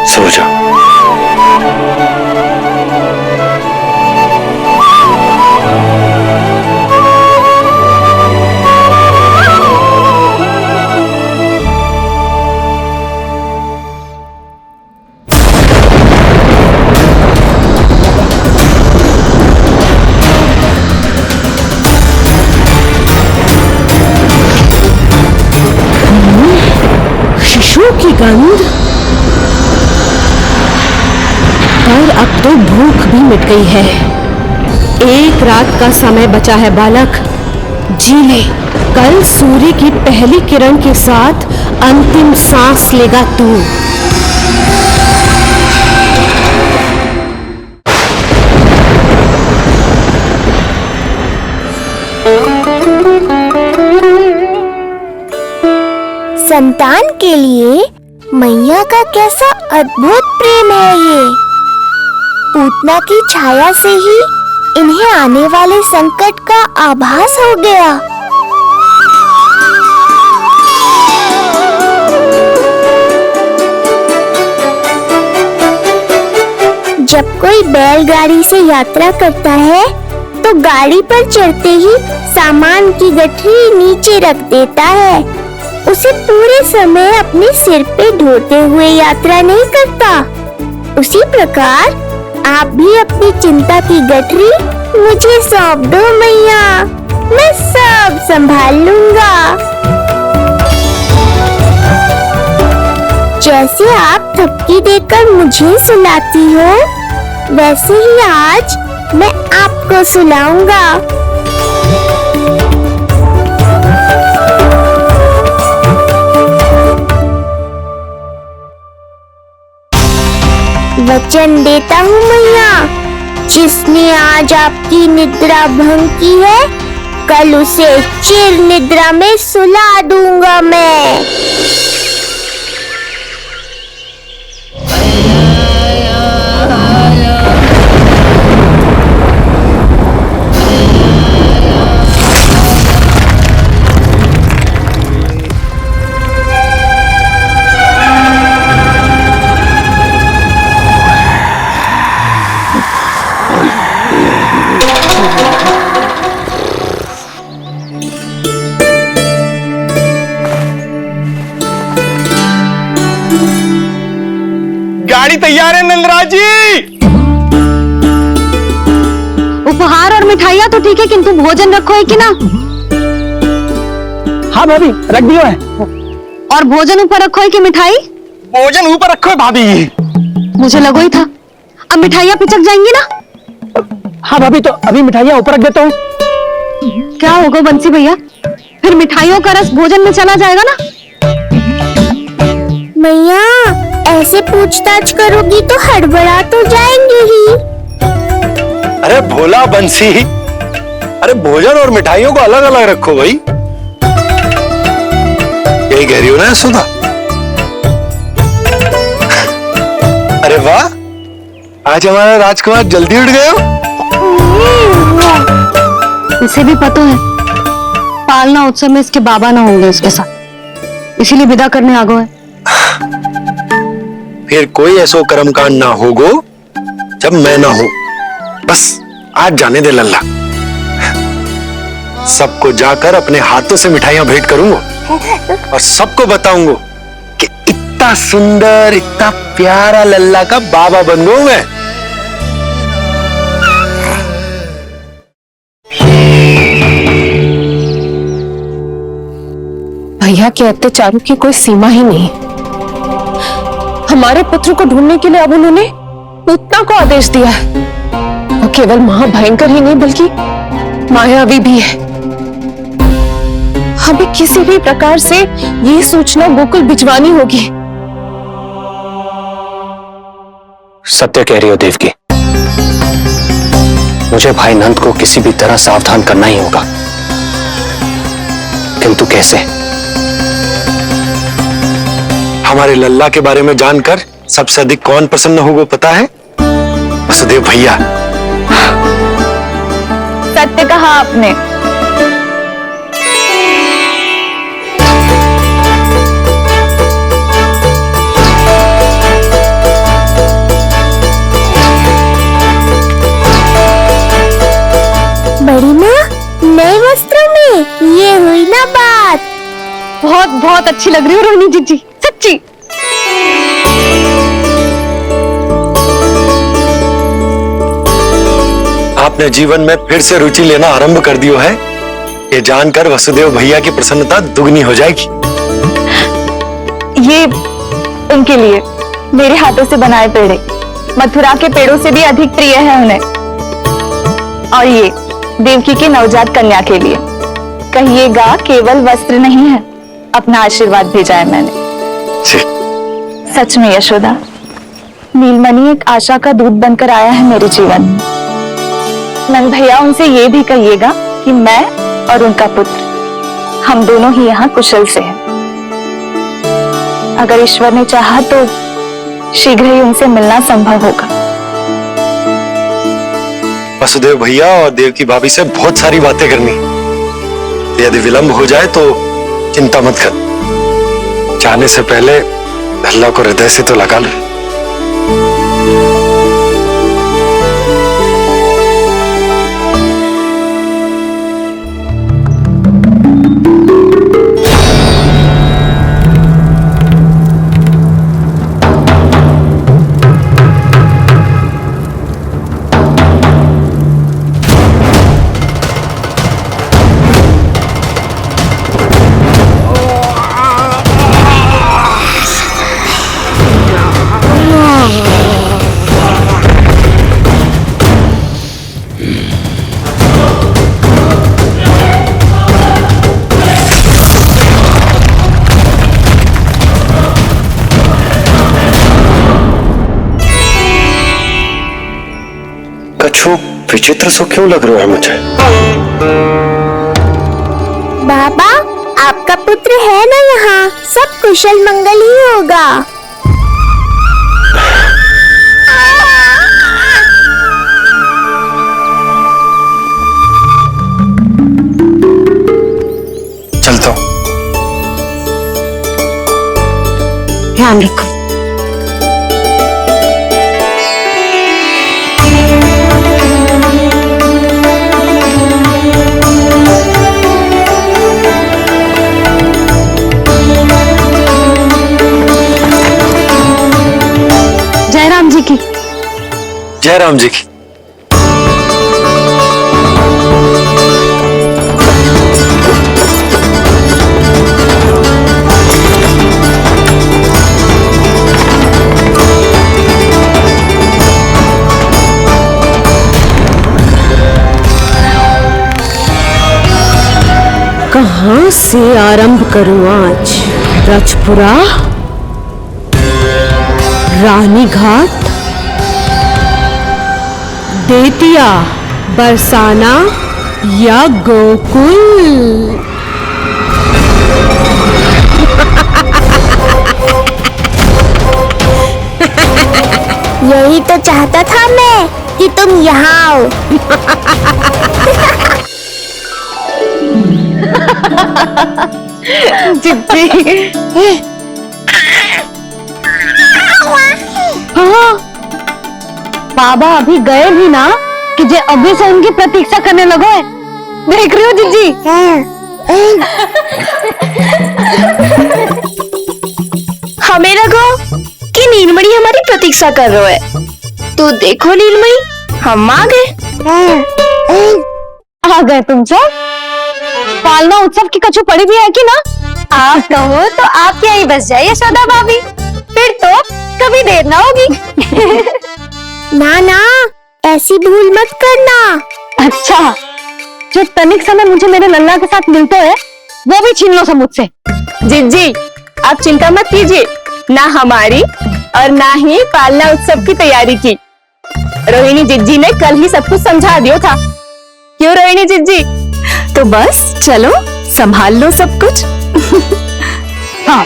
सो जाओ। की गंध, पर अब तो भूख भी मिट गई है। एक रात का समय बचा है बालक, जी ले। कल सूर्य की पहली किरण के साथ अंतिम सांस लेगा तू। संतान के लिए मैया का कैसा अद्भुत प्रेम है ये। पूतना की छाया से ही इन्हें आने वाले संकट का आभास हो गया। जब कोई बैलगाड़ी से यात्रा करता है तो वो गाड़ी पर चढ़ते ही सामान की गठरी नीचे रख देता है। उसे पूरे समय अपने सिर पे ढोते हुए यात्रा नहीं करता। उसी प्रकार आप भी अपनी चिंता की गठरी मुझे सौंप दो मैया, मैं सब संभाल लूंगा। जैसे आप थपकी देकर मुझे सुलाती हो, वैसे ही आज मैं आपको सुलाऊंगा। वचन देता हूँ मैया, जिसने आज आपकी निद्रा भंग की है, कल उसे चिर निद्रा में सुला दूंगा मैं। गाड़ी तैयार है नंदराज जी। उपहार और मिठाइयाँ तो ठीक है, किंतु भोजन रखो है कि ना? हाँ भाभी, रख दिया है। और भोजन ऊपर रखो है कि मिठाई? भोजन ऊपर रखो है भाभी। मुझे लगो ही था, अब मिठाइयाँ पिचक जाएंगी ना? हाँ भाभी, तो अभी मिठाइयाँ ऊपर रख देता हूँ। क्या होगा बंसी भैया, फिर मिठाइयों का रस भोजन में चला जाएगा ना? मैया ऐसे पूछताछ करोगी तो हड़बड़ा तो जाएंगे ही। अरे भोला बंसी, अरे भोजन और मिठाइयों को अलग अलग रखो भाई। यही कह रही हो ना सुधा? अरे वाह, आज हमारा राजकुमार जल्दी उठ गए हो। इसे भी पता है पालना उत्सव में इसके बाबा ना होंगे उसके साथ, इसीलिए विदा करने आ गए। फिर कोई ऐसो कर्मकांड ना होगो जब मैं ना हो। बस आज जाने दे लल्ला, सबको जाकर अपने हाथों से मिठाइयां भेंट करूंगा और सबको बताऊंगा कि इतना सुंदर, इतना प्यारा लल्ला का बाबा बन गया मैं। भैया के अत्याचारों की कोई सीमा ही नहीं। हमारे पुत्र को ढूंढने के लिए अब उन्होंने पूतना को आदेश दिया है। वो केवल महाभयंकर ही नहीं बल्कि मायावी भी है। हमें किसी भी प्रकार से ये सूचना गोकुल भिजवानी होगी। सत्य कह रही हो देवकी, मुझे भाई नंद को किसी भी तरह सावधान करना ही होगा, किंतु कैसे? हमारे लल्ला के बारे में जानकर सबसे अधिक कौन प्रसन्न होगा पता है? वसुदेव भैया। सत्य कहा आपने। बड़ी माँ, नए वस्त्रों में ये हुई ना बात। बहुत बहुत अच्छी लग रही हो रोहिणी जीजी, सच्ची। आपने जीवन में फिर से रुचि लेना आरंभ कर दियो है, ये जानकर वसुदेव भैया की प्रसन्नता दुगनी हो जाएगी। ये उनके लिए मेरे हाथों से बनाए पेड़े मथुरा के पेड़ों से भी अधिक प्रिय है उन्हें। और ये देवकी की नवजात कन्या के लिए कहिएगा केवल वस्त्र नहीं है, अपना आशीर्वाद भेजा है मैंने। सच में यशोदा, नीलमणि एक आशा का दूत बनकर आया है मेरे जीवन में। नंद भैया उनसे ये भी कहिएगा कि मैं और उनका पुत्र हम दोनों ही यहाँ कुशल से हैं। अगर ईश्वर ने चाहा तो शीघ्र ही उनसे मिलना संभव होगा। वसुदेव भैया और देवकी भाभी से बहुत सारी बातें करनी, यदि विलंब हो जाए तो चिंता मत कर। जाने से पहले अल्लाह को हृदय से तो लगा लो। विचित्र सा क्यों लग रहा है मुझे? बाबा, आपका पुत्र है ना यहाँ? सब कुशल मंगल ही होगा। चलता हूँ। ध्यान रखो। जय राम जी की। जय राम जी की। कहाँ से आरंभ करूं आज? रजपुरा, रानी घाट, बेतिया, बरसाना या गोकुल? यही तो चाहता था मैं कि तुम यहाँ आओ। हाँ, बाबा अभी गए भी ना कि जे अभी से उनकी प्रतीक्षा करने लगो है। देख रही हो जिज्जी? हमें लगो कि नीलमणि हमारी प्रतीक्षा कर रहे है। तो देखो नीलमणि, हम आ गए। आ गए तुम सब? पालना उत्सव की कछु पड़ी भी है कि ना? आप कहो तो आप यहीं बस जाइए यशोदा भाभी, फिर तो कभी देर ना होगी। ना ना, ऐसी भूल मत करना। अच्छा, जो तनिक समय मुझे मेरे लल्ला के साथ मिलते हैं वो भी छीन लो सब मुझसे। जिज्जी, आप चिंता मत कीजिए, ना हमारी और ना ही पालना उत्सव की तैयारी की। रोहिणी जिज्जी ने कल ही सब कुछ समझा दिया था। क्यों रोहिणी जिज्जी? तो बस चलो संभाल लो सब कुछ। हाँ,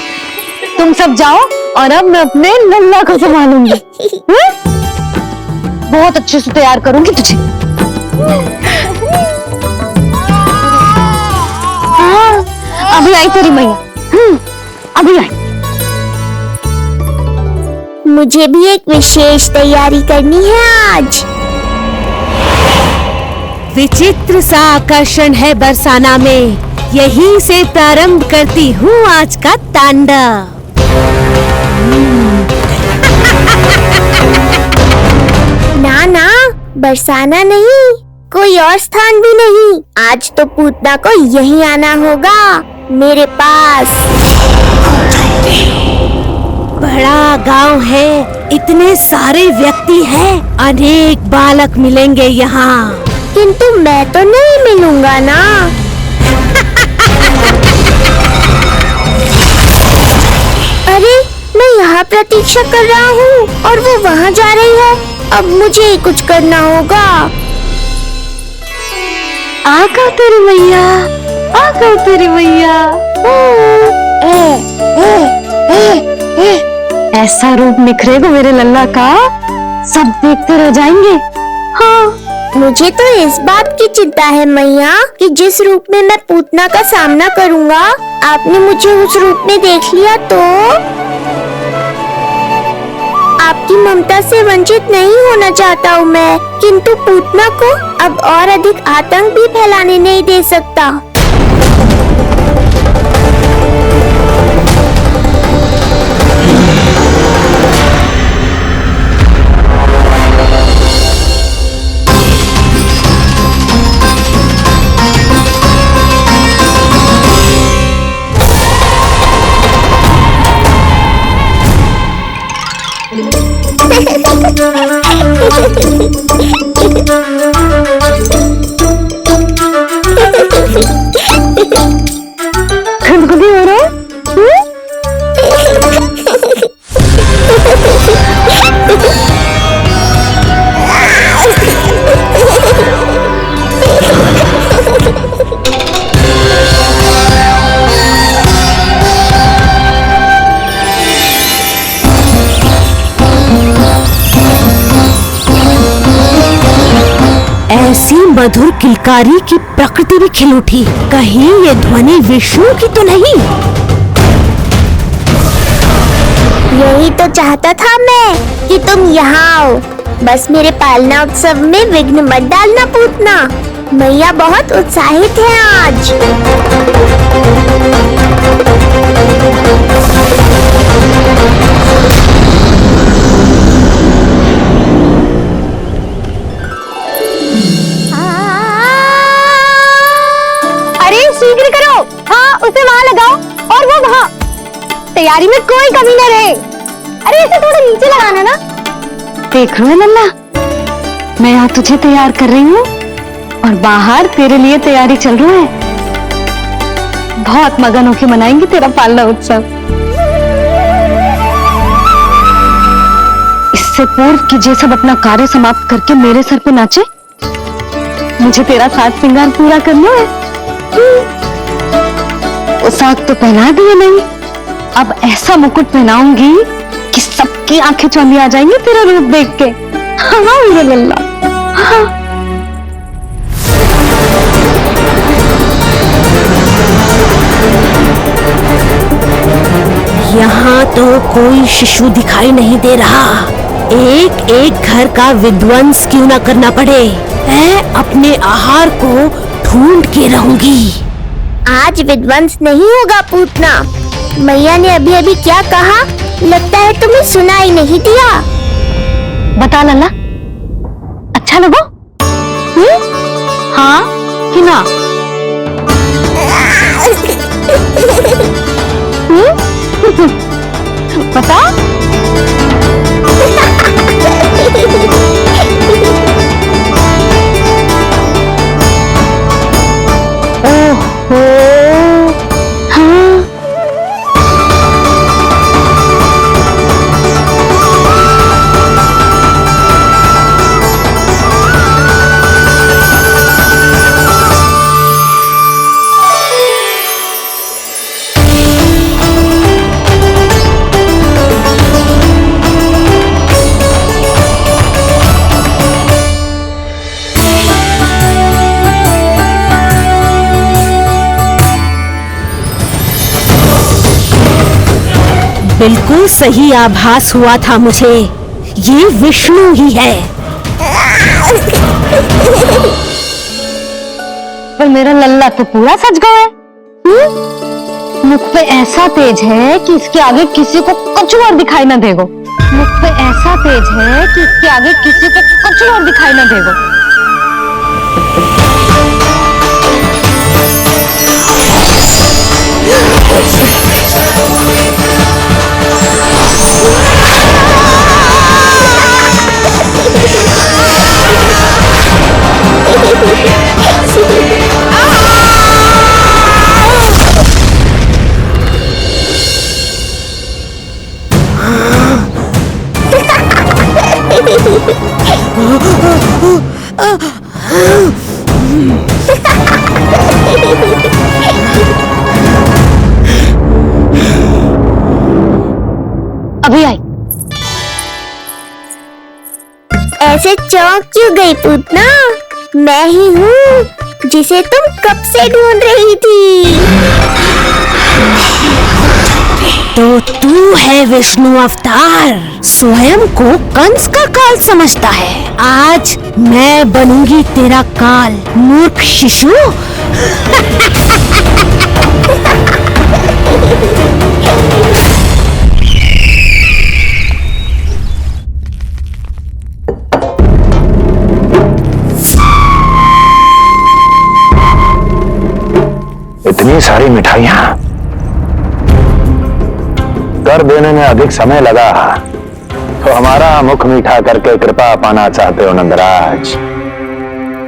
तुम सब जाओ और अब मैं अपने लल्ला को संभालूंगी। बहुत अच्छे से तैयार करूंगी तुझे। हाँ, अभी आई तेरी मैया। अभी आई। मुझे भी एक विशेष तैयारी करनी है आज। विचित्र सा आकर्षण है बरसाना में, यहीं से प्रारंभ करती हूँ आज का तांडव। ना ना, बरसाना नहीं, कोई और स्थान भी नहीं। आज तो पूतना को यहीं आना होगा, मेरे पास। बड़ा गांव है, इतने सारे व्यक्ति हैं, अनेक बालक मिलेंगे यहाँ। किंतु मैं तो नहीं मिलूंगा ना। अरे, मैं यहाँ प्रतीक्षा कर रहा हूँ और वो वहाँ जा रही है। अब मुझे ही कुछ करना होगा। आकर तेरी मैया, आकर तेरी मैया। ऐसा रूप निखरेगा मेरे लल्ला का, सब देखते रह जाएंगे। हाँ, मुझे तो इस बात की चिंता है मैया कि जिस रूप में मैं पूतना का सामना करूँगा, आपने मुझे उस रूप में देख लिया तो आपकी ममता से वंचित नहीं होना चाहता हूँ मैं, किंतु पूतना को अब और अधिक आतंक भी फैलाने नहीं दे सकता। खिदखिदी हो रहा है? मधुर किलकारी की प्रकृति भी खिल उठी। कहीं ये ध्वनि विष्णु की तो नहीं? यही तो चाहता था मैं कि तुम यहाँ आओ। बस मेरे पालना उत्सव में विघ्न मत डालना पूतना। मैया बहुत उत्साहित है आज। अरे शीघ्र करो, हाँ उसे वहाँ लगाओ और वो वहाँ। तैयारी में कोई कमी न रहे। अरे इसे थोड़ा नीचे लगाना ना। देख रहे हो लल्ला, मैं यहाँ तुझे तैयार कर रही हूँ और बाहर तेरे लिए तैयारी चल रहा है। बहुत मगन होके मनाएंगे तेरा पालना उत्सव। इससे पूर्व कि जे सब अपना कार्य समाप्त करके मेरे सर पे नाचे, मुझे तेरा साज श्रृंगार पूरा करना है। पोशाक तो पहना दिए नहीं, अब ऐसा मुकुट पहनाऊंगी कि सबकी आंखें चौंधी आ जाएंगी तेरा रूप देख के। हाँ मेरा लल्ला, हाँ। यहाँ तो कोई शिशु दिखाई नहीं दे रहा। एक एक घर का विध्वंस क्यों न करना पड़े, मैं अपने आहार को ढूंढ के रहूंगी। आज विध्वंस नहीं होगा पूतना। मैया ने अभी अभी क्या कहा, लगता है तुम्हें सुना ही नहीं दिया। बता लल्ला, अच्छा लगा? हाँ कि ना? बता। ओहो, हाँ। बिल्कुल सही आभास हुआ था मुझे, ये विष्णु ही है। पर मेरा लल्ला तो पूरा सज गया है। मुख पे ऐसा तेज है कि इसके आगे किसी को कुछ और दिखाई ना देगो। मुख पे ऐसा तेज है कि इसके आगे किसी को कुछ और दिखाई ना देगो। अभी आई। ऐसे चौंक क्यों गई पूतना? मैं ही हूँ जिसे तुम कब से ढूंढ रही थी। तो तू है विष्णु अवतार, स्वयं को कंस का काल समझता है। आज मैं बनूंगी तेरा काल, मूर्ख शिशु। इतनी सारी मिठाइयां कर देने में अधिक समय लगा तो हमारा मुख मीठा करके कृपा पाना चाहते हो नंदराज?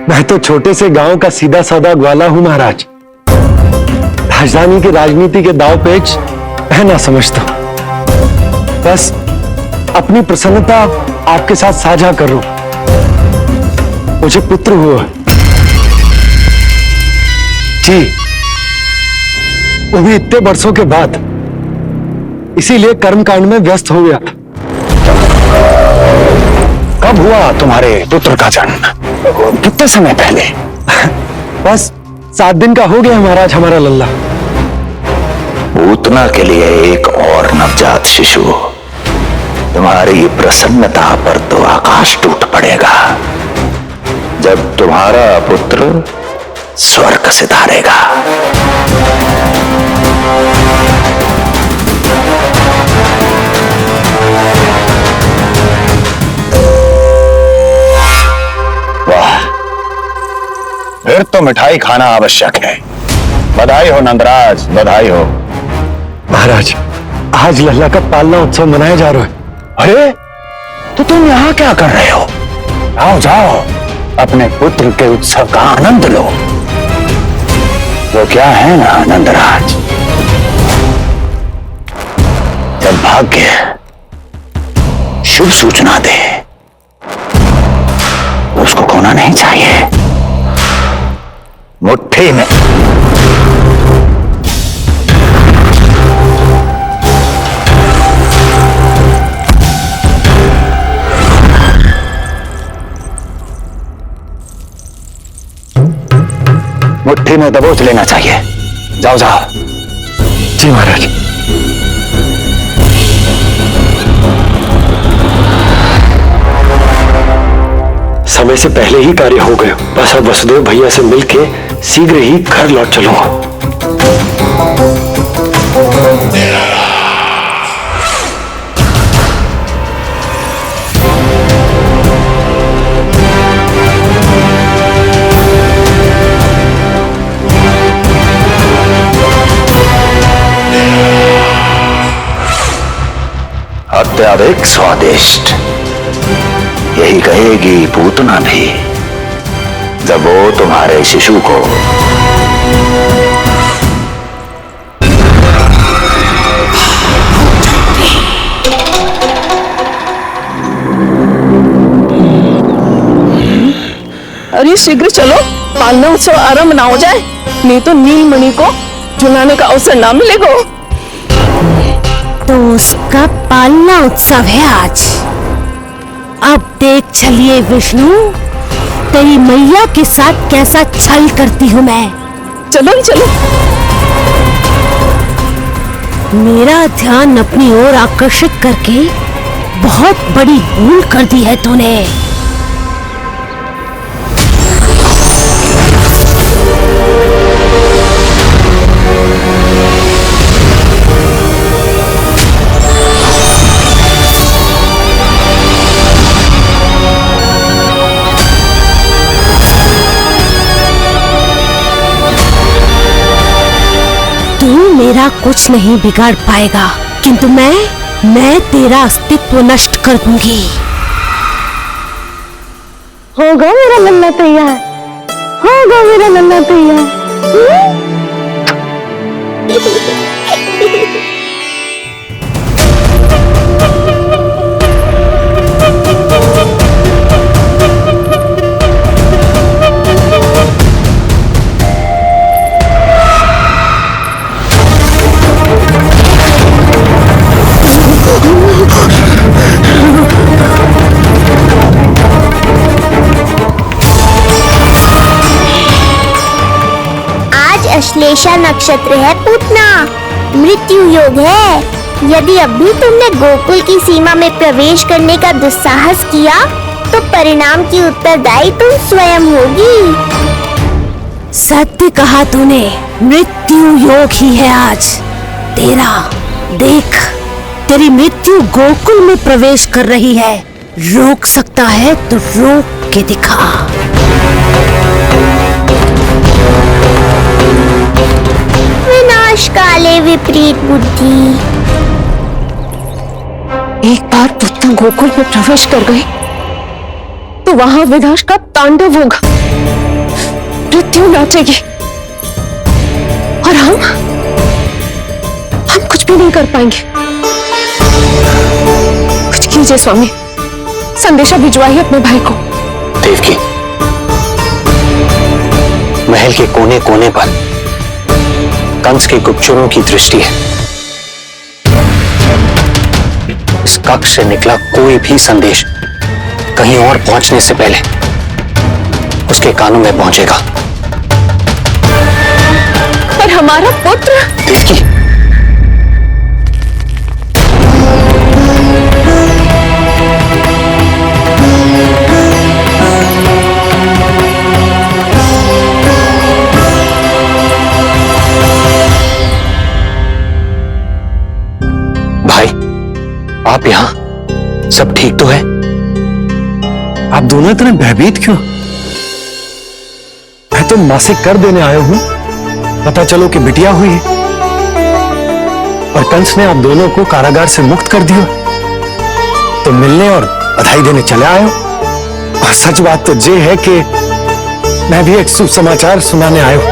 मैं तो छोटे से गांव का सीधा साधा ग्वाला हूं महाराज। राजधानी की राजनीति के दाव पेच मैं ना समझता। बस अपनी प्रसन्नता आपके साथ साझा कर रहा हूं। मुझे पुत्र हुआ जी, वो भी इतने वर्षों के बाद, इसीलिए कर्मकांड में व्यस्त हो गया। कब हुआ तुम्हारे पुत्र का जन्म? कितने समय पहले? बस 7 दिन का हो गया महाराज हमारा लल्ला। पूतना के लिए एक और नवजात शिशु, तुम्हारी प्रसन्नता पर तो आकाश टूट पड़ेगा जब तुम्हारा पुत्र स्वर्ग सिधारेगा। वाह, फिर तो मिठाई खाना आवश्यक है। बधाई हो नंदराज, बधाई हो। महाराज, आज लल्ला का पालना उत्सव मनाया जा रहा है। अरे, तो तुम यहाँ क्या कर रहे हो? आओ जाओ, अपने पुत्र के उत्सव का आनंद लो। वो क्या है ना नंदराज, जब भाग्य शुभ सूचना दे उसको खोना नहीं चाहिए। मुट्ठी में मुट्ठी में दबोच लेना चाहिए। जाओ जाओ। जी महाराज। समय से पहले ही कार्य हो गए। बस अब वसुदेव भैया से मिलके शीघ्र ही घर लौट चलूंगा। अत्यधिक स्वादिष्ट, यही कहेगी पूतना भी जब वो तुम्हारे शिशु को अरे शीघ्र चलो, पालना उत्सव आरंभ ना हो जाए, नहीं तो नीलमणि को झुलाने का अवसर ना मिलेगा। तो उसका पालना उत्सव है आज। अब देख चलिए विष्णु, तेरी मैया के साथ कैसा छल करती हूँ मैं। चलो चलो। मेरा ध्यान अपनी ओर आकर्षित करके बहुत बड़ी भूल कर दी है तूने। मेरा कुछ नहीं बिगाड़ पाएगा, किंतु मैं तेरा अस्तित्व नष्ट कर दूंगी। होगा मेरा लल्ला तैयार, होगा मेरा लल्ला तैयार। अश्लेषा नक्षत्र है पूतना, मृत्यु योग है। यदि अभी तुमने गोकुल की सीमा में प्रवेश करने का दुस्साहस किया तो परिणाम की उत्तरदायी तुम स्वयं होगी। सत्य कहा तूने, मृत्यु योग ही है आज तेरा। देख, तेरी मृत्यु गोकुल में प्रवेश कर रही है। रोक सकता है तो रोक के दिखा। विनाश काले विपरीत बुद्धि। एक बार पुत्र गोकुल में प्रवेश कर गए तो वहां विनाश का तांडव होगा, मृत्यु नाचेगी और हम कुछ भी नहीं कर पाएंगे। कुछ कीजिए स्वामी, संदेशा भिजवाइए अपने भाई को। देवकी, महल के कोने कोने पर कंस के गुप्तचरों की दृष्टि है। इस कक्ष से निकला कोई भी संदेश कहीं और पहुंचने से पहले उसके कानों में पहुंचेगा। हमारा पुत्र। देवकी, भाई आप यहाँ सब ठीक तो है? आप दोनों इतने भयभीत क्यों? मैं तो मासिक कर देने आया हूं, पता चलो कि बिटिया हुई है और कंस ने आप दोनों को कारागार से मुक्त कर दिया, तो मिलने और बधाई देने चले आए हो। और सच बात तो ये है कि मैं भी एक शुभ समाचार सुनाने आया हूं।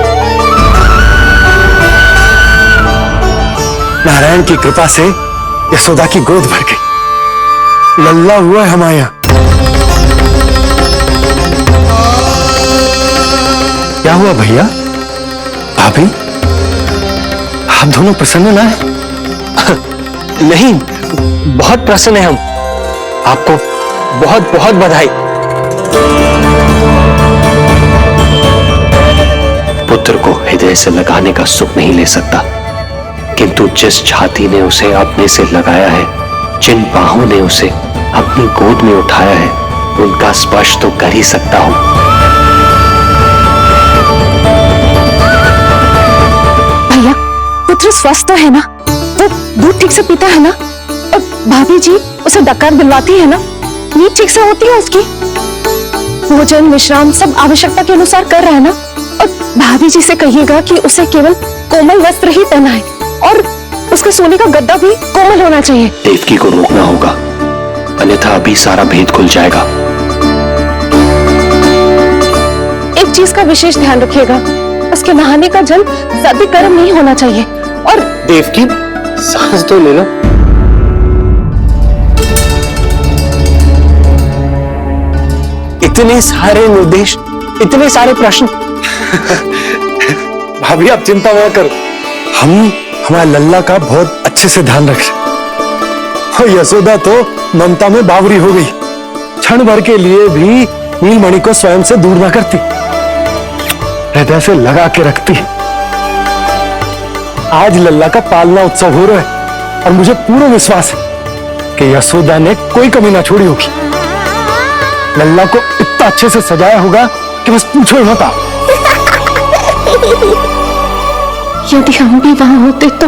नारायण की कृपा से यशोदा की गोद भर गई, लल्ला हुआ है हमारे यहां। क्या हुआ भैया, भाभी, आप दोनों प्रसन्न ना है? नहीं, बहुत प्रसन्न है हम। आपको बहुत बहुत बधाई। पुत्र को हृदय से लगाने का सुख नहीं ले सकता, किंतु जिस छाती ने उसे अपने से लगाया है, जिन बाहों ने उसे अपनी गोद में उठाया है, उनका स्पर्श तो कर ही सकता हूं। भैया, पुत्र स्वस्थ है ना? वो दूध ठीक से पीता है ना? और भाभी जी उसे डकार दिलवाती है ना? नींद ठीक से होती है उसकी? भोजन विश्राम सब आवश्यकता के अनुसार कर रहा है ना? और भाभी जी से कहिएगा कि उसे केवल कोमल वस्त्र ही पहनाए और उसके सोने का गद्दा भी कोमल होना चाहिए। देवकी को रोकना होगा, अन्यथा अभी सारा भेद खुल जाएगा। एक चीज का विशेष ध्यान रखिएगा, उसके नहाने का जल ज्यादा गर्म नहीं होना चाहिए। और देवकी, सांस तो ले लो। इतने सारे निर्देश, इतने सारे प्रश्न। भाभी आप चिंता मत करो, हम हमारे लल्ला का बहुत अच्छे से ध्यान रख रहे। और यशोदा तो ममता में बावरी हो गई, क्षण भर के लिए भी नीलमणि को स्वयं से दूर ना करती, हृदय से लगा के रखती। आज लल्ला का पालना उत्सव हो रहा है और मुझे पूरा विश्वास है कि यशोदा ने कोई कमी ना छोड़ी होगी। लल्ला को इतना अच्छे से सजाया होगा कि बस पूछो ही मत आप। यदि हम भी वहां होते तो?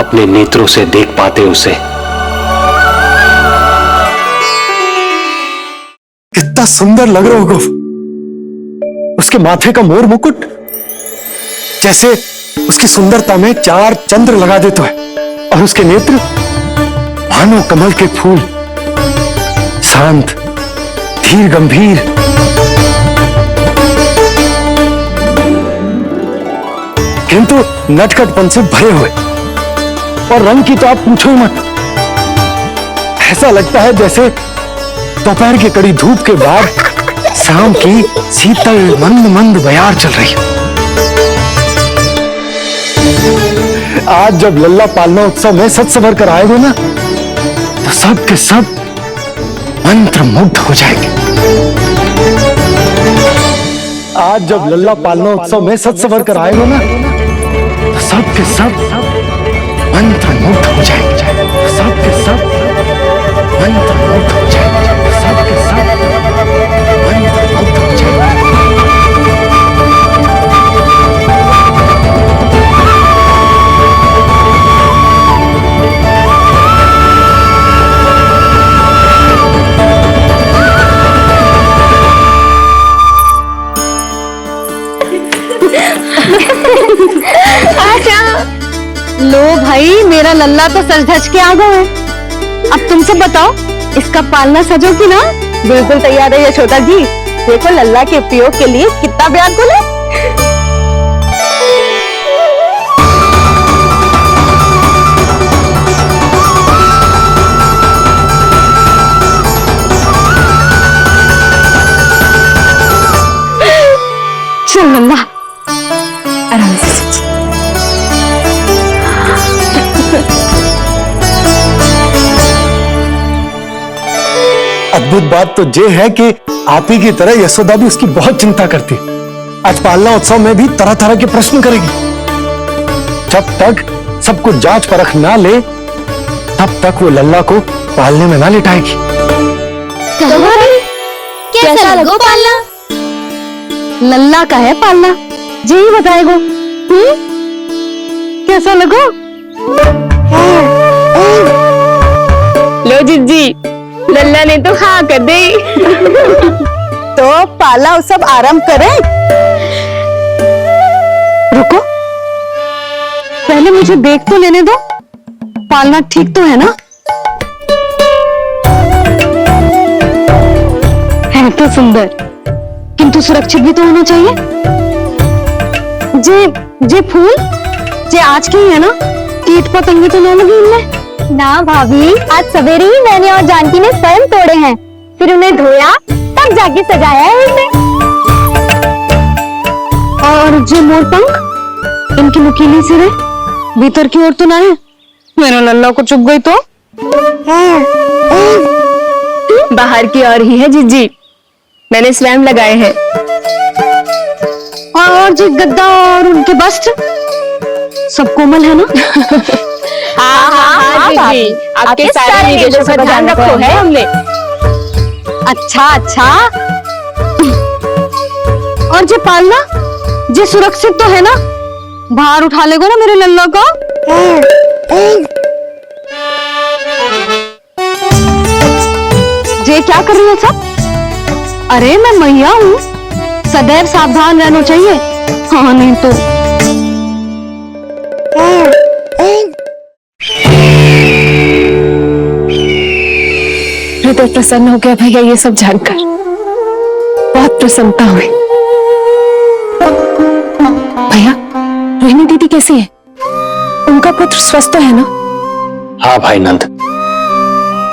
अपने नेत्रों से देख पाते उसे। कितना सुंदर लग रहा होगा उसके माथे का मोर मुकुट, जैसे उसकी सुंदरता में 4 चंद्र लगा देता है। और उसके नेत्र मानो कमल के फूल, शांत, धीर गंभीर। किंतु नटखटपन से भरे हुए, और रंग की तो आप पूछो ही मत। ऐसा लगता है जैसे दोपहर की कड़ी धूप के बाद शाम की शीतल मंद मंद बयार चल रही है। आज जब लल्ला पालना उत्सव में सज संवर कर आएगा ना, तो सब के सब मंत्र मुग्ध हो जाएंगे। आज जब लल्ला पालना उत्सव में सज संवर कर आएगा ना, तो सब के सब मंत्र मुग्ध हो जाएंगे। सब के सब मंत्र मुग्ध हो जाएंगे। सब के सब मंत्र मुग्ध हो जाएंगे। लो भाई, मेरा लल्ला तो सज धज के आ गया है। अब तुमसे बताओ, इसका पालना सजोगी ना? बिल्कुल तैयार है यशोदा जी। देखो लल्ला के उपयोग के लिए कितना व्याकुल है। चल लल्ला, आराम से सज। अद्भुत बात तो ये है कि आप ही की तरह यशोदा भी उसकी बहुत चिंता करती। आज पालना उत्सव में भी तरह तरह के प्रश्न करेगी। जब तक सब कुछ जांच परख ना ले तब तक वो लल्ला को पालने में ना लिटाएगी। कैसा लगो पालना? लल्ला का है पालना, जी ही बताएगो। कैसा लगो? लो जिज्जी, लल्ला ने तो हाँ कर दी। तो पाला उत्सव आरंभ करें। रुको, पहले मुझे देख तो लेने दो, पालना ठीक तो है ना? है तो सुंदर, किंतु सुरक्षित भी तो होना चाहिए। जे फूल जे आज के ही है ना, कीट पतंगे तो ना लगी इनमें? ना भाभी, आज सवेरे ही मैंने और जानकी ने स्वयं तोड़े हैं, फिर उन्हें धोया तब जाके सजाया है इसे। और जो मोर पंख, इनकी नुकीली सिरे भीतर की ओर तो ना है? मेरा लल्ला को चुभ गई तो? बाहर की ओर ही है जिज्जी, मैंने स्वयं लगाए हैं। और जो गद्दा और उनके वस्त्र सब कोमल है ना? हाँ जिज्जी, आपके सारे निर्देशों का ध्यान रखो है हमने। अच्छा अच्छा। और जे पालना, जे सुरक्षित तो है ना? बाहर उठा लेगो ना मेरे लल्ला को? जे क्या कर रही है सब? अरे मैं मैया हूँ, सदैव सावधान रहना चाहिए। हाँ नहीं तो हृदय प्रसन्न हो गया भैया ये सब जानकर, बहुत प्रसन्नता हुई। भैया, रोहिणी दीदी कैसी है? उनका पुत्र स्वस्थ है ना? हाँ भाई नंद,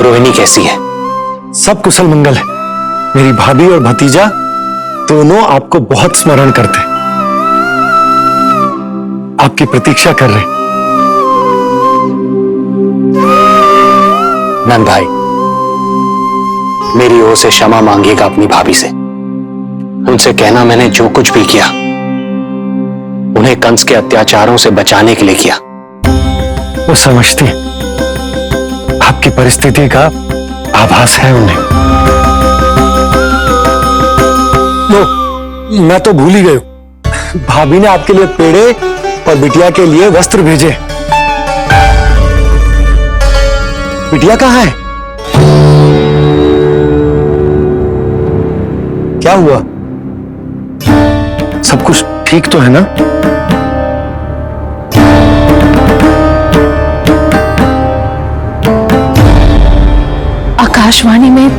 रोहिणी कैसी है? सब कुशल मंगल है। मेरी भाभी और भतीजा दोनों आपको बहुत स्मरण करते हैं, आपकी प्रतीक्षा कर रहे। नंद भाई, मेरी ओर से क्षमा मांगिएगा अपनी भाभी से। उनसे कहना मैंने जो कुछ भी किया, उन्हें कंस के अत्याचारों से बचाने के लिए किया। वो समझती हैं, आपकी परिस्थिति का आभास है उन्हें। लो, मैं तो भूल ही गई हूं। भाभी ने आपके लिए पेड़े और बिटिया के लिए वस्त्र भेजे। बिटिया कहाँ है? क्या हुआ? सब कुछ ठीक तो है ना? आकाशवाणी में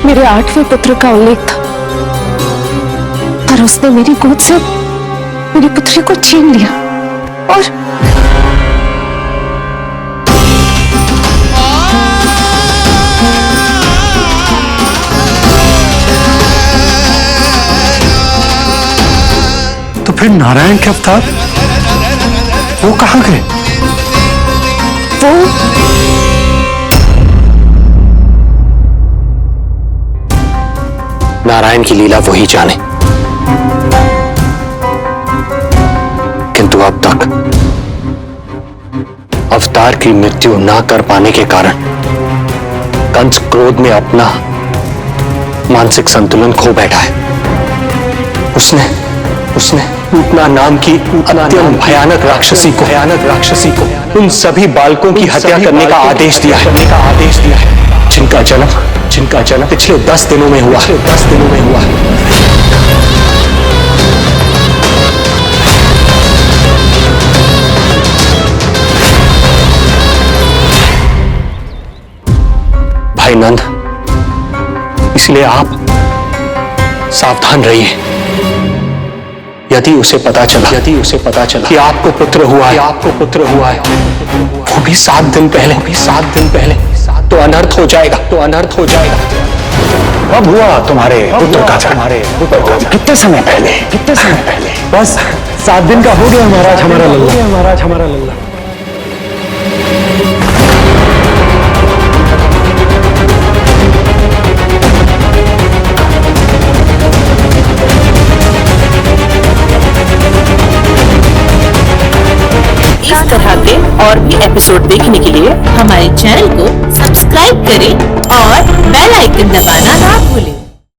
मेरे 8वें पुत्र का उल्लेख था, पर उसने मेरी गोद से मेरी पुत्री को छीन लिया और तो फिर नारायण के अवतार वो कहां गए? वो नारायण की लीला वही जाने, किंतु अब तक अवतार की मृत्यु ना कर पाने के कारण कंस क्रोध में अपना मानसिक संतुलन खो बैठा है। उसने पूतना नाम की अत्यंत भयानक राक्षसी को उन सभी बालकों की हत्या करने का आदेश दिया है, जिनका जन्म पिछले 10 दिनों में हुआ है। भाई नंद, इसलिए आप सावधान रहिए। यदि उसे पता चला कि आपको पुत्र हुआ है, वो भी 7 दिन पहले, तो अनर्थ हो जाएगा। कब हुआ तुम्हारे पुत्र का जन्म? कितने समय पहले? बस 7 दिन का हो गया महाराज हमारा लल्ला। इस तरह के और भी एपिसोड देखने के लिए हमारे चैनल को सब्सक्राइब करें और बेल आइकन दबाना